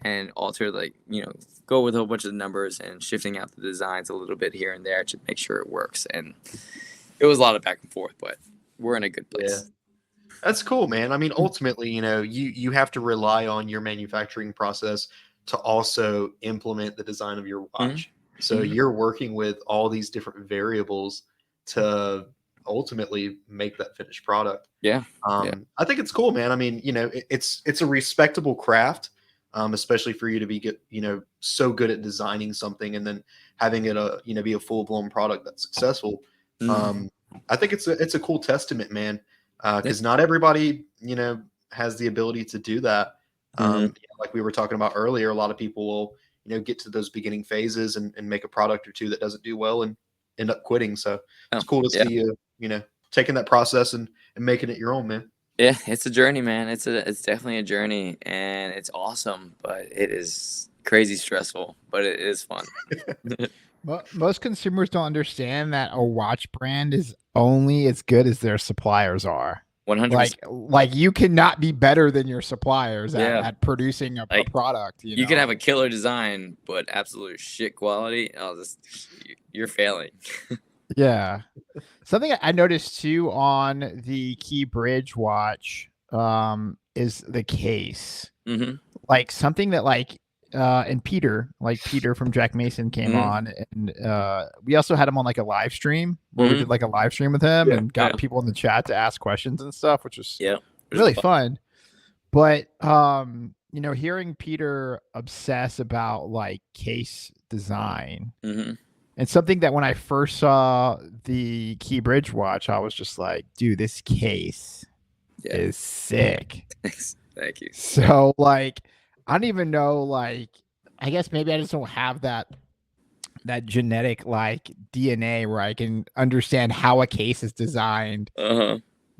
and alter, like, you know, go with a whole bunch of numbers and shifting out the designs a little bit here and there to make sure it works. And it was a lot of back and forth, but we're in a good place. Yeah. That's cool, man. I mean, ultimately, you know, you have to rely on your manufacturing process to also implement the design of your watch. So you're working with all these different variables to ultimately make that finished product. Yeah. I think it's cool, man. I mean, you know, it's a respectable craft, especially for you to be good, you know, so good at designing something and then having it you know, be a full blown product that's successful. I think it's a cool testament, man. Because not everybody, you know, has the ability to do that. You know, like we were talking about earlier, a lot of people will, you know, get to those beginning phases and make a product or two that doesn't do well and end up quitting. So it's cool to see you, you know, taking that process and making it your own, man. Yeah, it's a journey, man. It's definitely a journey, and it's awesome, but it is crazy stressful, but it is fun. Most consumers don't understand that a watch brand is only as good as their suppliers are. 100%. Like you cannot be better than your suppliers at producing a product. You can have a killer design, but absolute shit quality. You're failing. Yeah. Something I noticed too on the Key Bridge watch is the case. Like something that and Peter from Jack Mason came on, and we also had him on like a live stream where we did like a live stream with him and got people in the chat to ask questions and stuff, which was really fun. But you know, hearing Peter obsess about like case design, and something that when I first saw the Key Bridge watch, I was just like, dude, this case is sick. Thank you. So like, I don't even know, like, I guess maybe I just don't have that genetic like DNA where I can understand how a case is designed.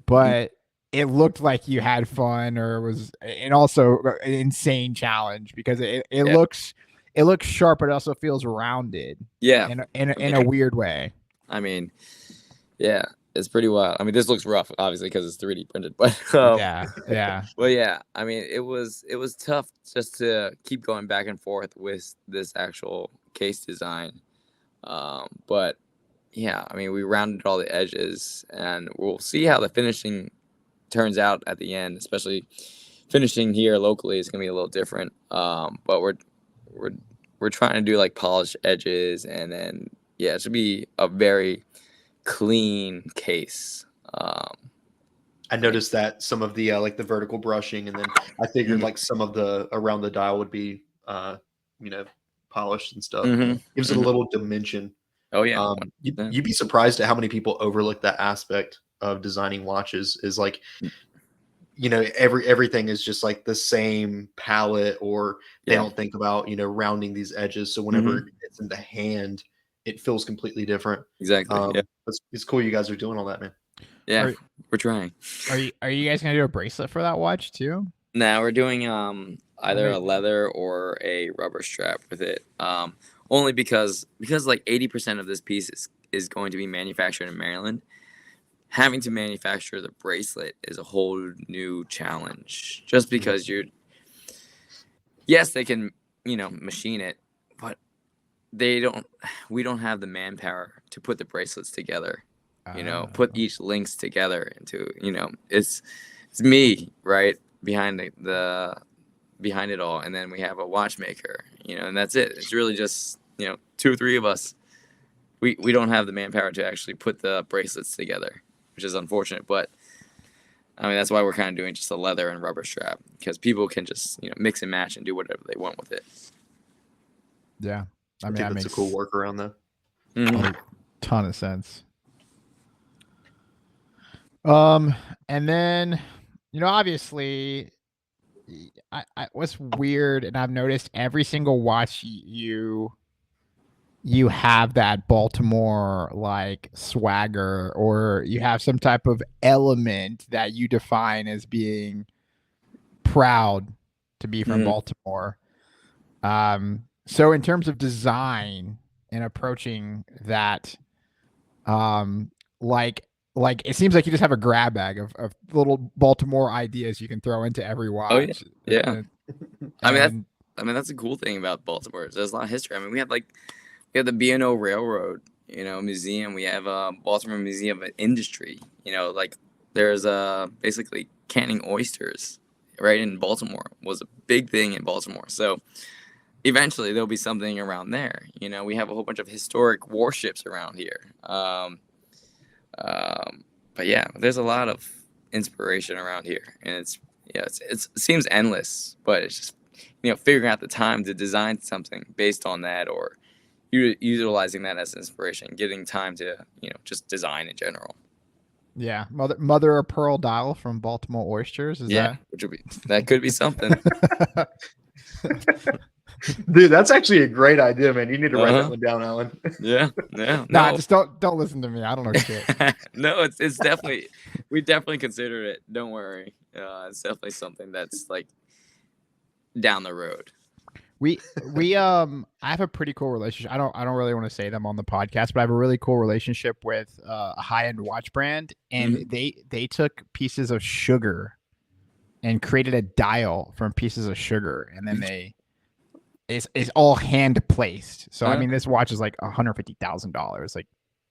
But it looked like you had fun, or and also an insane challenge because it looks sharp, but it also feels rounded. Yeah. In a weird way. I mean, yeah, it's pretty wild. I mean, this looks rough, obviously, because it's 3D printed, but yeah. Well, yeah, I mean, it was tough just to keep going back and forth with this actual case design. But yeah, I mean, we rounded all the edges, and we'll see how the finishing turns out at the end. Especially finishing here locally is gonna be a little different. But we're trying to do like polished edges, and then it should be a very clean case. I noticed that some of the like the vertical brushing, and then I figured like some of the around the dial would be you know, polished and stuff. Gives it a little dimension. Oh yeah. You'd be surprised at how many people overlook that aspect of designing watches. Is like, you know, everything is just like the same palette, or they don't think about, you know, rounding these edges. So whenever it's in the hand, it feels completely different. Exactly. It's cool you guys are doing all that, man. Yeah, we're trying. Are you guys gonna do a bracelet for that watch too? Nah, we're doing either a leather or a rubber strap with it. Only because like 80% of this piece is going to be manufactured in Maryland. Having to manufacture the bracelet is a whole new challenge. Just because yes, they can, you know, machine it, but we don't have the manpower to put the bracelets together. You know, put each links together into, you know, it's me, right, behind behind it all, and then we have a watchmaker, you know, and that's it. It's really just, you know, 2 or 3 of us. We don't have the manpower to actually put the bracelets together, which is unfortunate, but I mean, that's why we're kind of doing just a leather and rubber strap, because people can just, mix and match and do whatever they want with it. Yeah. I mean, think that that's a makes cool workaround though. Mhm. a ton of sense. And then, obviously, what's weird, and I've noticed every single watch you have that Baltimore like swagger, or you have some type of element that you define as being proud to be from Mhm. Baltimore. So in terms of design and approaching that, like it seems like you just have a grab bag of little Baltimore ideas you can throw into every Oh yeah, watch. yeah. And I mean that's the cool thing about Baltimore. There's a lot of history. I mean, we have the B&O Railroad, museum. We have Baltimore Museum of Industry. Like there's basically canning oysters right in Baltimore was a big thing in Baltimore. So eventually there'll be something around there. We have a whole bunch of historic warships around here. But yeah, there's a lot of inspiration around here, and it seems endless, but it's just figuring out the time to design something based on that, or utilizing that as inspiration, getting time to just design in general. yeah, mother of pearl dial from Baltimore oysters. Is That could be something. that? Dude, that's actually a great idea, man. You need to write that Uh-huh. one down, Alan. Yeah. Nah, No. just don't listen to me. I don't know shit. No, it's definitely we definitely considered it. Don't worry. It's definitely something that's like down the road. We I have a pretty cool relationship. I don't really want to say them on the podcast, but I have a really cool relationship with a high-end watch brand, and they took pieces of sugar and created a dial from pieces of sugar, and then it's all hand placed. So I mean, this watch is like $150,000, like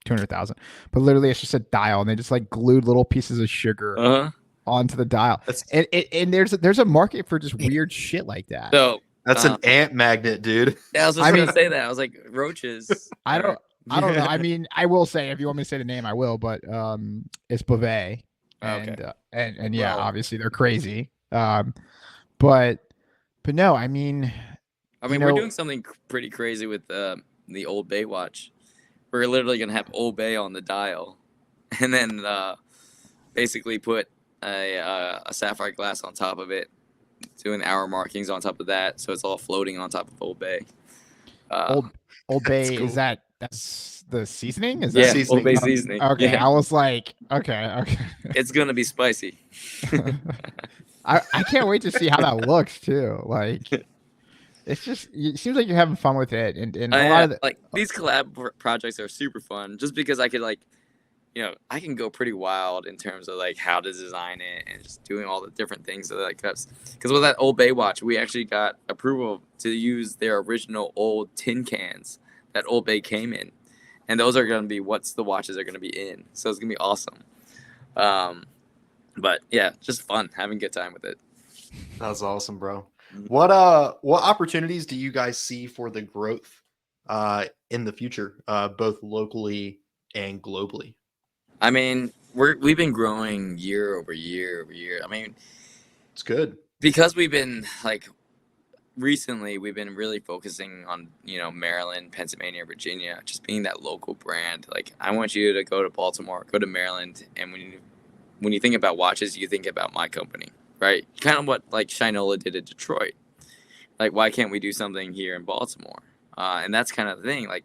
200,000, but literally it's just a dial, and they just like glued little pieces of sugar onto the dial. And there's a market for just weird shit like that. So that's an ant magnet, dude. Yeah, I was just gonna say that. I was like, roaches. I don't know. I mean, I will say, if you want me to say the name, I will. But it's Beauvais, and yeah, obviously they're crazy. But no, I mean, we're doing something pretty crazy with the Old Bay watch. We're literally gonna have Old Bay on the dial, and then basically put a sapphire glass on top of it, doing hour markings on top of that, so it's all floating on top of Old Bay. Old Bay, cool. that's the seasoning? Is yeah, that seasoning? Old Bay seasoning. Okay, Yeah. I was like, okay. It's gonna be spicy. I can't wait to see how that looks too. Like, it seems like you're having fun with it, and a lot of like these collab projects are super fun, just because I could I can go pretty wild in terms of like how to design it and just doing all the different things that because with that Old Bay watch, we actually got approval to use their original old tin cans that Old Bay came in, and those are going to be what the watches are going to be in. So it's going to be awesome. But yeah, just fun, having a good time with it. That's awesome, bro. What opportunities do you guys see for the growth in the future, both locally and globally? I mean, we've been growing year over year. I mean, it's good because we've been recently we've been really focusing on Maryland, Pennsylvania, Virginia, just being that local brand. Like, I want you to go to Baltimore, go to Maryland, and when you think about watches, you think about my company, right? Kind of what like Shinola did in Detroit. Like, why can't we do something here in Baltimore? And that's kind of the thing. Like,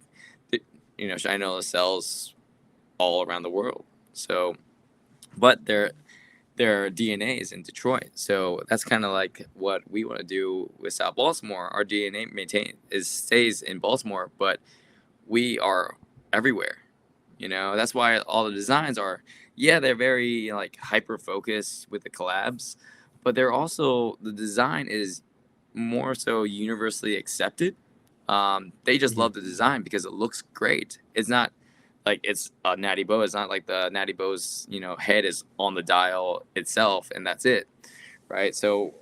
Shinola sells all around the world. So, but their DNA is in Detroit. So that's kind of like what we want to do with South Baltimore. Our DNA stays in Baltimore, but we are everywhere. That's why all the designs are, they're very like hyper focused with the collabs, but they're also, the design is more so universally accepted. They just love the design because it looks great. It's not like it's a Natty Bow. It's not like the Natty Bow's head is on the dial itself and that's it, right? So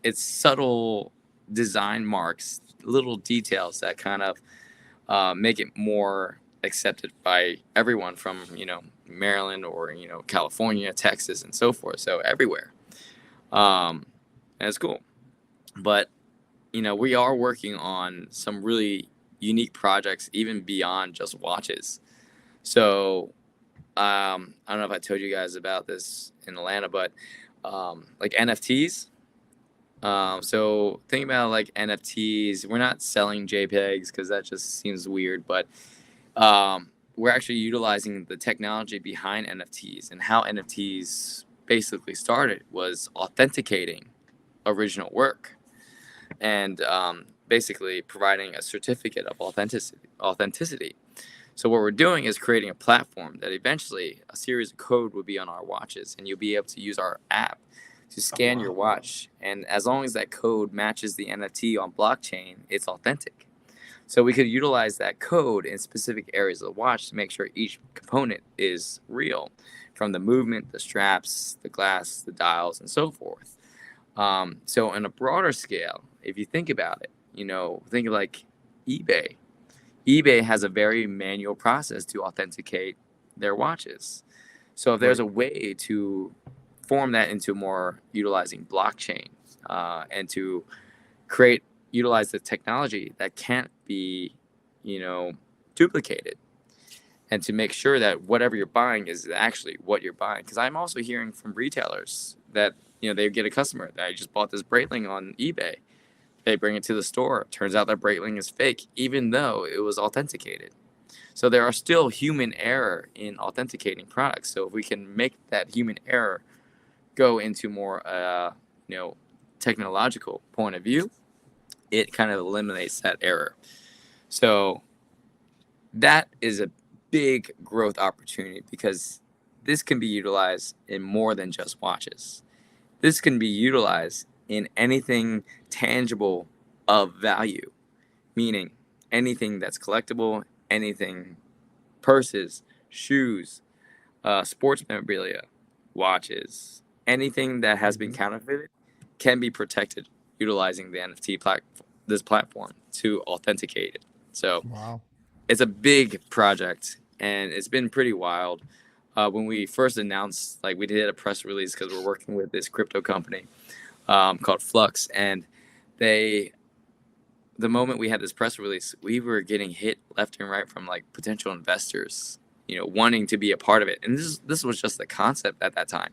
it's subtle design marks, little details that kind of make it more accepted by everyone, from Maryland or, you know, California, Texas, and so forth. So everywhere. And it's cool. But, you know, we are working on some really unique projects, even beyond just watches. So I don't know if I told you guys about this in Atlanta, but like NFTs. So think about like NFTs. We're not selling JPEGs because that just seems weird, but we're actually utilizing the technology behind NFTs, and how NFTs basically started was authenticating original work and basically providing a certificate of authenticity. So what we're doing is creating a platform that eventually a series of code will be on our watches, and you'll be able to use our app to scan your watch. And as long as that code matches the NFT on blockchain, it's authentic. So we could utilize that code in specific areas of the watch to make sure each component is real, from the movement, the straps, the glass, the dials, and so forth. So on a broader scale, if you think about it, you know, think of like eBay. eBay has a very manual process to authenticate their watches. So if there's a way to form that into more utilizing blockchain and to utilize the technology that can't be, you know, duplicated, and to make sure that whatever you're buying is actually what you're buying. Because I'm also hearing from retailers that, you know, they get a customer that I just bought this Breitling on eBay. They bring it to the store. Turns out that Breitling is fake, even though it was authenticated. So there are still human error in authenticating products. So if we can make that human error go into more, you know, technological point of view, it kind of eliminates that error. So that is a big growth opportunity, because this can be utilized in more than just watches. This can be utilized in anything tangible of value, meaning anything that's collectible, anything, purses, shoes, sports memorabilia, watches, anything that has been counterfeited can be protected utilizing the NFT this platform to authenticate it. So Wow. It's a big project, and it's been pretty wild. When we first announced, like, we did a press release because we're working with this crypto company called Flux, and the moment we had this press release, we were getting hit left and right from like potential investors, you know, wanting to be a part of it. And this was just the concept at that time.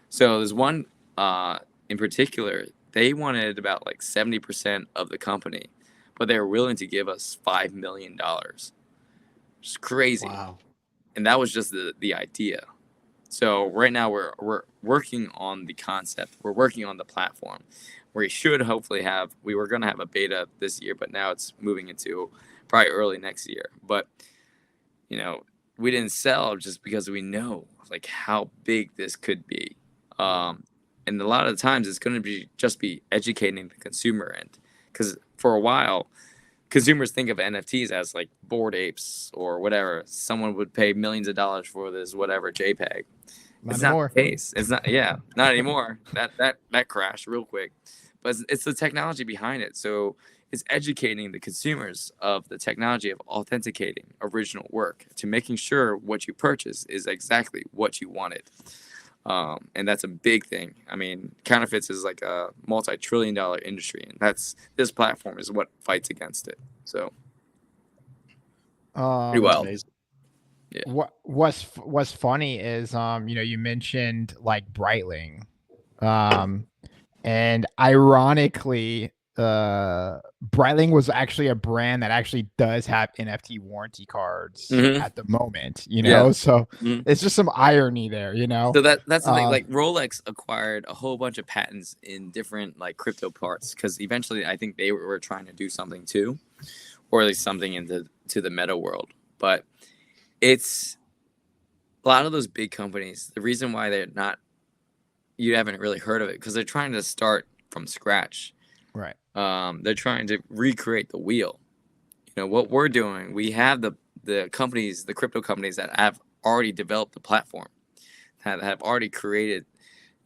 So there's one in particular, they wanted about like 70% of the company, but they were willing to give us $5 million. It's crazy. Wow. And that was just the idea. So right now we're working on the concept. We're working on the platform. We should hopefully we were going to have a beta this year, but now it's moving into probably early next year. But, you know, we didn't sell just because we know like how big this could be. And a lot of the times it's going to be educating the consumer end, because for a while, consumers think of NFTs as like Bored Apes or whatever. Someone would pay millions of dollars for this whatever JPEG. It's not the case. It's not. Yeah, not anymore. That crashed real quick. But it's the technology behind it. So it's educating the consumers of the technology of authenticating original work, to making sure what you purchase is exactly what you wanted. And that's a big thing. I mean, counterfeits is like a multi-trillion-dollar industry, and this platform is what fights against it. So pretty wild. Amazing. Yeah. What's funny is you know, you mentioned like Breitling, and ironically, Breitling was actually a brand that actually does have NFT warranty cards at the moment, you know. Yeah. So it's just some irony there, you know. So that's the thing. Like Rolex acquired a whole bunch of patents in different like crypto parts, because eventually I think they were trying to do something too, or at least something into the meta world. But it's a lot of those big companies. The reason why they're not, you haven't really heard of it, because they're trying to start from scratch. Right. They're trying to recreate the wheel. You know what we're doing. We have the companies, the crypto companies that have already developed the platform, that have already created,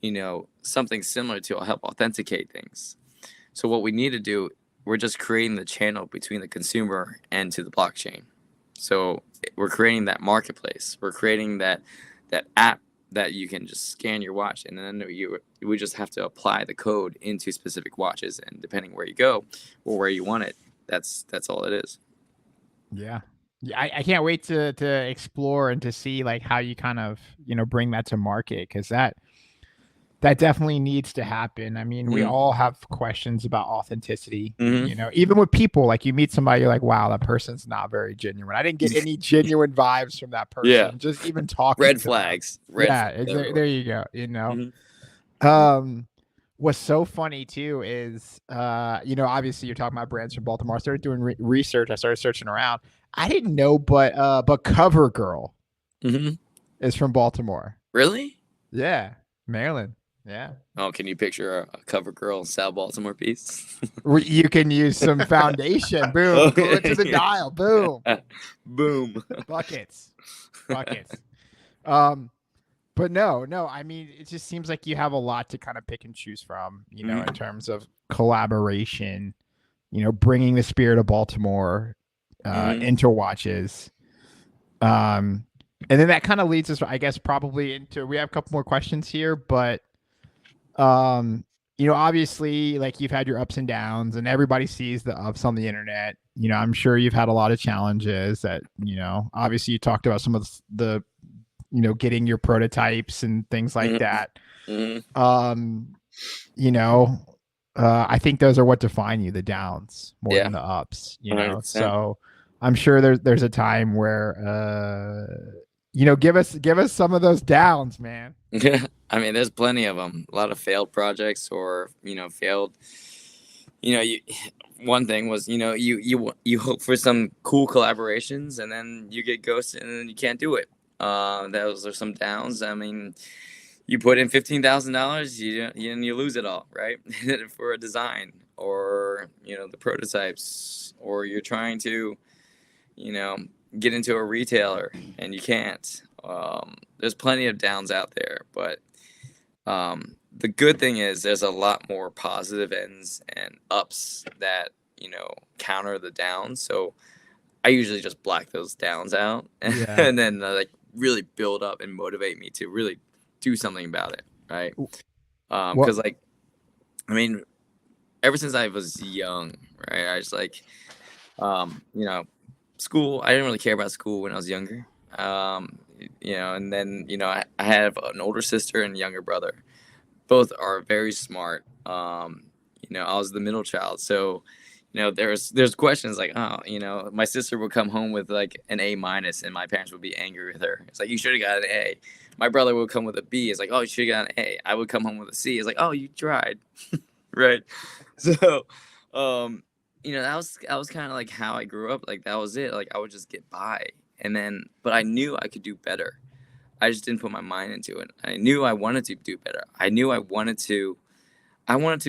you know, something similar to help authenticate things. So what we need to do, we're just creating the channel between the consumer and to the blockchain. So we're creating that marketplace. We're creating that app that you can just scan your watch, and then we just have to apply the code into specific watches, and depending where you go or where you want it, that's all it is. Yeah. Yeah, I can't wait to explore and to see like how you kind of, bring that to market, because that definitely needs to happen. I mean, we all have questions about authenticity. Even with people, like you meet somebody, you're like, wow, that person's not very genuine. I didn't get any genuine vibes from that person. Yeah. Just even talking. Red to flags. them. There you go. What's so funny too is, obviously you're talking about brands from Baltimore. I started doing research. I started searching around. I didn't know, but CoverGirl is from Baltimore. Really? Yeah, Maryland. Yeah. Oh, can you picture a CoverGirl Tsao Baltimore piece? You can use some foundation. Boom. Go to the dial. Boom. Boom. Buckets. But no. I mean, it just seems like you have a lot to kind of pick and choose from, in terms of collaboration, bringing the spirit of Baltimore into watches. And then that kind of leads us, I guess, probably into, we have a couple more questions here, but obviously, like, you've had your ups and downs, and everybody sees the ups on the internet. I'm sure you've had a lot of challenges that, obviously you talked about some of the getting your prototypes and things like that. I think those are what define you, the downs more than the ups, 100%. So I'm sure there's a time where, give us some of those downs, man. I mean, there's plenty of them. A lot of failed projects, or failed. One thing was, you hope for some cool collaborations, and then you get ghosted, and then you can't do it. Those are some downs. I mean, you put in $15,000, you lose it all, right? For a design, or the prototypes, or you're trying to, get into a retailer and you can't. There's plenty of downs out there, but the good thing is there's a lot more positive ends and ups that counter the downs. So I usually just black those downs out, and then like really build up and motivate me to really do something about it, right? Because I mean, ever since I was young, right, I was like, school. I didn't really care about school when I was younger. And then I have an older sister and a younger brother. Both are very smart. I was the middle child, so there's questions like, my sister would come home with like an A-, and my parents would be angry with her. It's like, you should have got an A. My brother would come with a B. It's like, oh, you should have got an A. I would come home with a C. It's like, oh, you tried, right? So, that was kind of like how I grew up. Like, that was it. Like, I would just get by, but I knew I could do better. I just didn't put my mind into it. I knew I wanted to do better. I knew I wanted to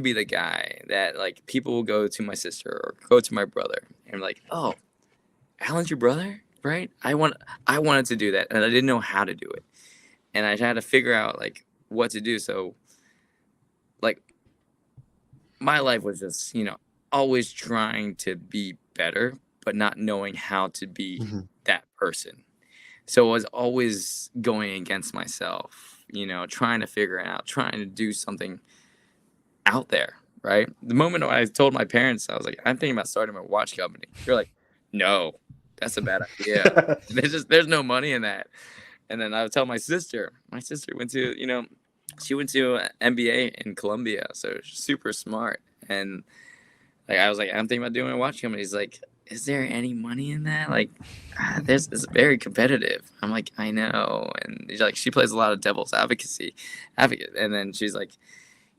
be the guy that, like, people will go to my sister or go to my brother and like, oh, Alan's your brother, right? I wanted to do that, and I didn't know how to do it, and I had to figure out like what to do. So, like, my life was just always trying to be better, but not knowing how to be that person. So I was always going against myself, trying to figure it out, trying to do something out there, right? The moment when I told my parents, I was like, I'm thinking about starting a watch company. They're like, no, that's a bad idea. There's no money in that. And then I would tell my sister. My sister went to, she went to MBA in Columbia, so she's super smart. And like, I was like, I'm thinking about doing a watch company. He's like, is there any money in that? Like, it's very competitive. I'm like, I know. And he's like, she plays a lot of devil's advocate. And then she's like,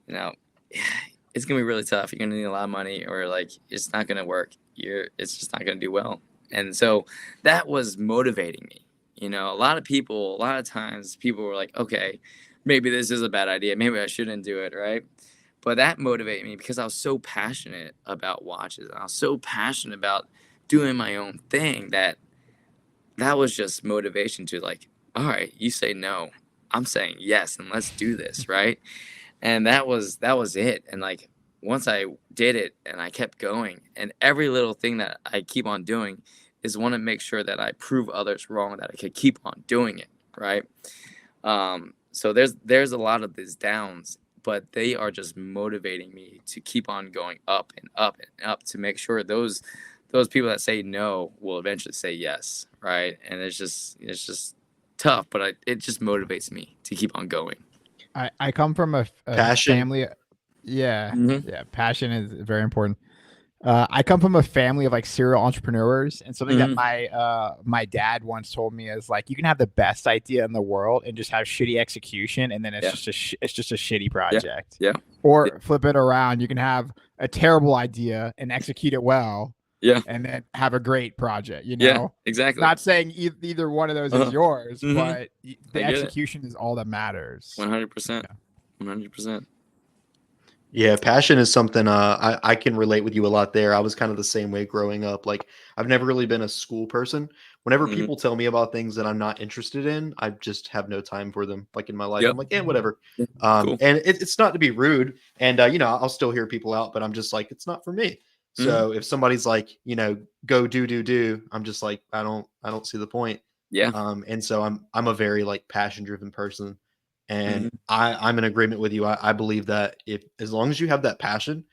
it's gonna be really tough. You're gonna need a lot of money, or like, it's not gonna work. It's just not gonna do well. And so that was motivating me. A lot of times people were like, okay, maybe this is a bad idea. Maybe I shouldn't do it, right? But that motivated me because I was so passionate about watches, and I was so passionate about doing my own thing that was just motivation to, like, all right, you say no, I'm saying yes, and let's do this, right? And that was it. And like, once I did it and I kept going, and every little thing that I keep on doing is want to make sure that I prove others wrong, that I can keep on doing it, right? So there's a lot of these downs, but they are just motivating me to keep on going up and up and up to make sure those people that say no will eventually say yes, right? And it's just tough, but it just motivates me to keep on going. I come from a Passion. family. Yeah, Mhm. yeah. Passion is very important. I come from a family of like serial entrepreneurs, and something that my dad once told me is like, you can have the best idea in the world and just have shitty execution, and then it's just a shitty project. Yeah. Or flip it around, you can have a terrible idea and execute it well. Yeah. And then have a great project. You know. Yeah. Exactly. Not saying either one of those is yours, but the execution is all that matters. 100%. 100%. Yeah, passion is something I can relate with you a lot there. I was kind of the same way growing up. Like, I've never really been a school person. Whenever people tell me about things that I'm not interested in, I just have no time for them. Like in my life, I'm like, yeah, whatever. Cool. And it's not to be rude, and you know, I'll still hear people out, but I'm just like, it's not for me. So if somebody's like, you know, go do, I'm just like, I don't see the point. Yeah. And so I'm a very like passion driven person. And I'm in agreement with you. I believe that as long as you have that passion,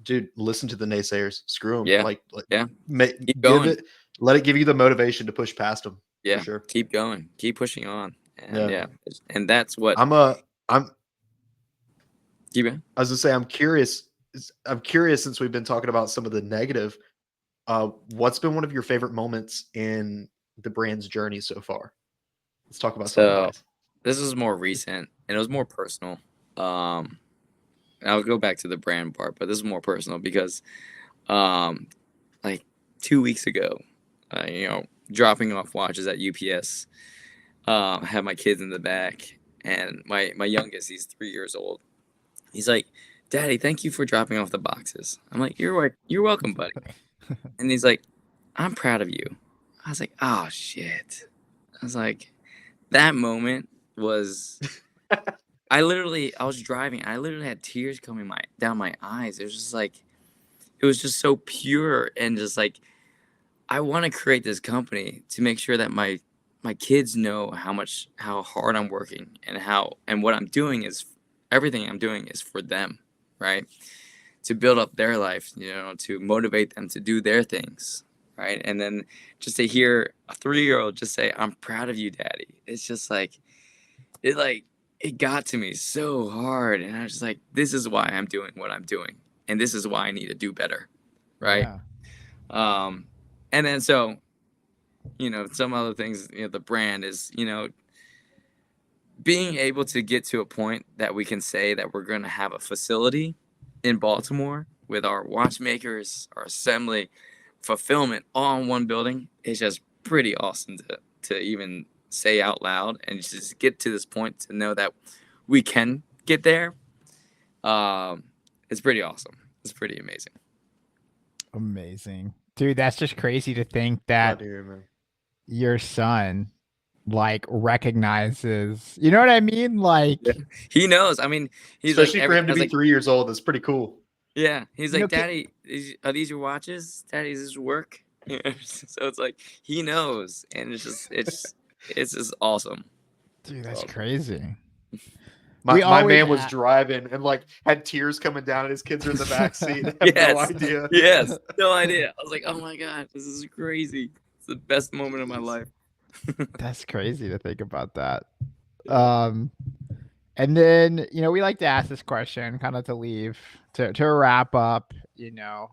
dude, listen to the naysayers. Screw them. Yeah. Let it give you the motivation to push past them. Yeah. For sure. Keep going. Keep pushing on. And and that's what keep going. I was gonna say, I'm curious since we've been talking about some of the negative. What's been one of your favorite moments in the brand's journey so far? Let's talk about some of that. This is more recent and it was more personal. I'll go back to the brand part, but this is more personal because like 2 weeks ago, you know, dropping off watches at UPS, I have my kids in the back, and my youngest, he's 3 years old. He's like, "Daddy, thank you for dropping off the boxes." I'm like, "You're welcome, buddy." And he's like, "I'm proud of you." I was like, "Oh shit." I was like, that moment was I was driving, I literally had tears coming down my eyes. It was just like, it was just so pure, and just like, I want to create this company to make sure that my kids know how hard I'm working, and what I'm doing is, everything I'm doing is for them, right? To build up their life, you know, to motivate them to do their things, right? And then just to hear a 3-year-old just say, "I'm proud of you, Daddy." It's just like, it got to me so hard, and I was just like, this is why I'm doing what I'm doing, and this is why I need to do better, right? Yeah. And then so, you know, some other things, you know, the brand is, you know, being able to get to a point that we can say that we're going to have a facility in Baltimore with our watchmakers, our assembly, fulfillment all in one building is just pretty awesome to even say out loud, and just get to this point to know that we can get there. It's pretty awesome. It's pretty amazing. Amazing, dude. That's just crazy to think that your son like recognizes, you know what I mean? Like, he knows. I mean, he's especially like, for him to be 3 years old. That's pretty cool. Yeah, he's like, "Daddy, are these your watches? Daddy, is this work?" So it's like, he knows, and it's just awesome. Dude, that's crazy. My man was driving and like had tears coming down, and his kids are in the back seat. No idea. Yes, no idea. I was like, "Oh my god, this is crazy! It's the best moment of my life." That's crazy to think about that. And then, you know, we like to ask this question kind of to wrap up, you know,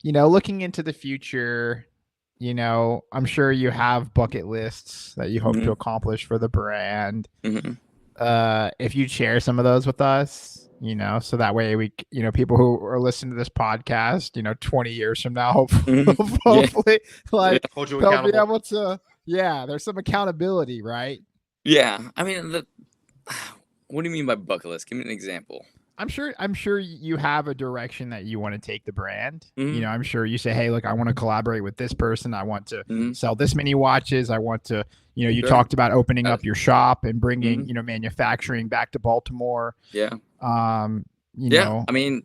looking into the future, you know, I'm sure you have bucket lists that you hope to accomplish for the brand. If you share some of those with us, you know, so that way we, you know, people who are listening to this podcast, you know, 20 years from now, hopefully like they'll be able to, there's some accountability, right? Yeah. I mean, what do you mean by bucket list? Give me an example. I'm sure you have a direction that you want to take the brand. You know, I'm sure you say, "Hey, look, I want to collaborate with this person. I want to sell this many watches. I want to," you know, you talked about opening up your shop and bringing, you know, manufacturing back to Baltimore. Yeah. You know, I mean,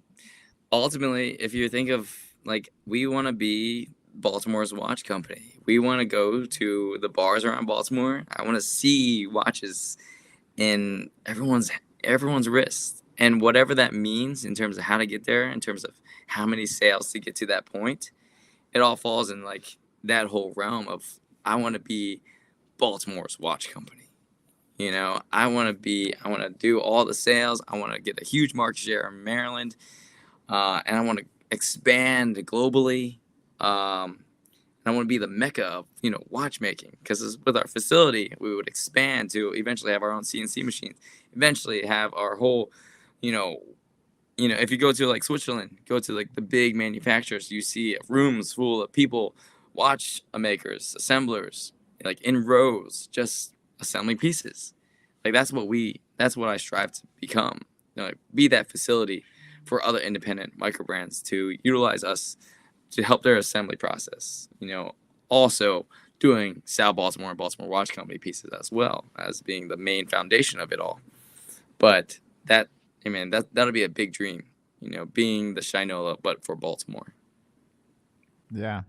ultimately, if you think of like we want to be Baltimore's watch company. We want to go to the bars around Baltimore. I want to see watches in everyone's wrist, and whatever that means in terms of how to get there, in terms of how many sales to get to that point, it all falls in like that whole realm of I want to be Baltimore's watch company. You know, I want to do all the sales. I want to get a huge market share in Maryland, and I want to expand globally. And I want to be the mecca of, you know, watchmaking, because with our facility, we would expand to eventually have our own CNC machines, eventually have our whole, you know, if you go to like Switzerland, go to like the big manufacturers, you see rooms full of people, watch makers, assemblers, like in rows, just assembling pieces. Like that's what I strive to become. You know, like, be that facility for other independent micro brands to utilize us to help their assembly process. You know, also doing Tsao Baltimore and Baltimore Watch Company pieces as well as being the main foundation of it all. But that'll be a big dream, you know, being the Shinola, but for Baltimore. Yeah.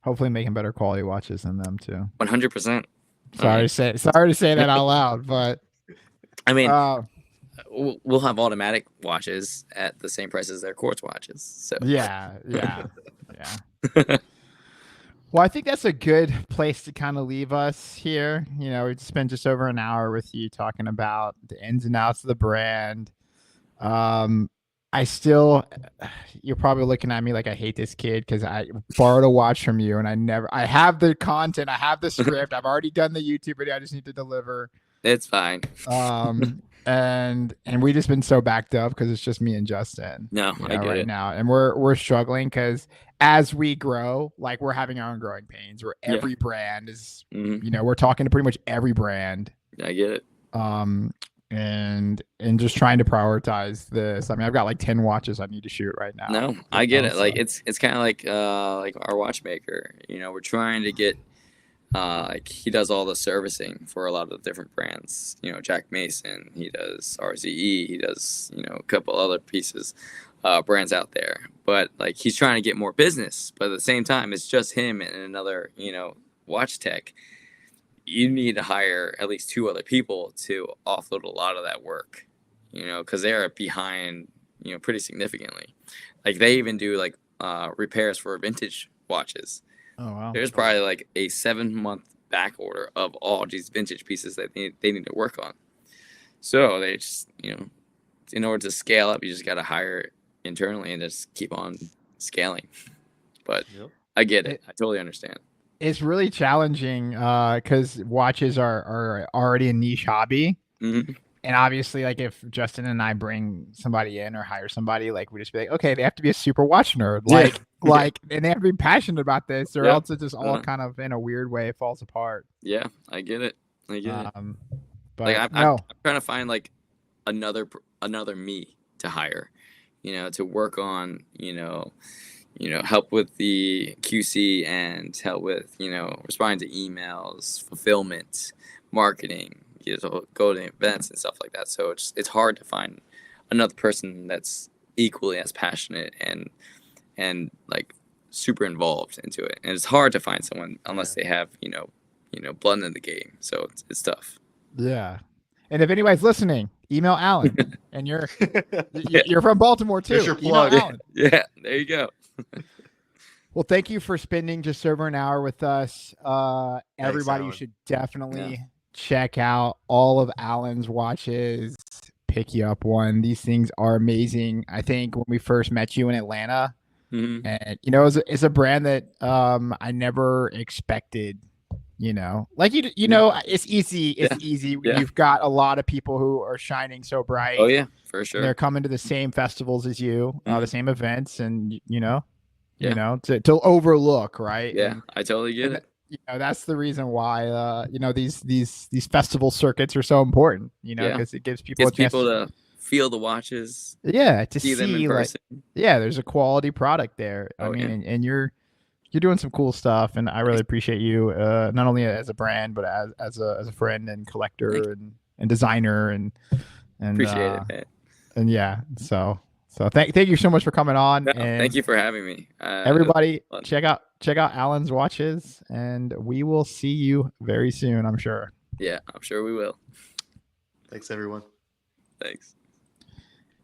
Hopefully making better quality watches than them too. 100%. Sorry to say that out loud, but I mean, we'll have automatic watches at the same price as their quartz watches. So yeah. Well, I think that's a good place to kind of leave us here. You know, we spent just over an hour with you talking about the ins and outs of the brand. You're probably looking at me like I hate this kid because I borrowed a watch from you and I have the content, I have the script, I've already done the YouTube video, I just need to deliver. It's fine. And we just been so backed up because it's just me and Justin. No, I get right it now, and we're struggling because as we grow, like we're having our own growing pains. Where every brand is, you know, we're talking to pretty much every brand. I get it. And just trying to prioritize this. I mean, I've got like 10 watches I need to shoot right now. No, I get it. Like it's kind of like our watchmaker. You know, we're trying to get. Like he does all the servicing for a lot of the different brands. You know, Jack Mason, he does RZE, he does, you know, a couple other pieces, brands out there. But like he's trying to get more business, but at the same time, it's just him and another, you know, watch tech. You need to hire at least 2 other people to offload a lot of that work, you know, because they're behind, you know, pretty significantly. Like they even do like repairs for vintage watches. Oh wow! There's probably like a 7-month back order of all these vintage pieces that they need to work on. So they just, you know, in order to scale up, you just got to hire internally and just keep on scaling. But I get it. I totally understand. It's really challenging because watches are already a niche hobby. Mm-hmm. And obviously, like if Justin and I bring somebody in or hire somebody, like we just be like, okay, they have to be a super watch nerd, and they have to be passionate about this, or else it just all kind of in a weird way falls apart. Yeah, I get it. But like I'm trying to find like another me to hire, you know, to work on, you know, help with the QC and help with, you know, responding to emails, fulfillment, marketing. You know, go to events and stuff like that. So it's hard to find another person that's equally as passionate and like super involved into it. And it's hard to find someone unless they have, you know, blood in the game. So it's tough. Yeah. And if anybody's listening, email Alan. And you're from Baltimore too. There's your plug. Alan. Yeah, there you go. Well, thank you for spending just over an hour with us. Everybody, Alan. you should definitely check out all of Alan's watches. Pick you up one. These things are amazing. I think when we first met you in Atlanta, and you know, it's a brand that I never expected. You know, like you know, it's easy. It's easy. Yeah. You've got a lot of people who are shining so bright. Oh yeah, for sure. They're coming to the same festivals as you, the same events, and you know, to overlook, right? Yeah, and I totally get it. You know, that's the reason why you know, these festival circuits are so important. You know, because it gives people to feel the watches. Yeah, to see them in person. There's a quality product there. I mean, and you're doing some cool stuff, and I really appreciate you, not only as a brand, but as a friend and collector and designer and appreciate it, man. And yeah, so So thank you so much for coming on. No, and thank you for having me. everybody, fun. check out Alan's watches, and we will see you very soon, I'm sure. Yeah, I'm sure we will. Thanks, everyone. Thanks.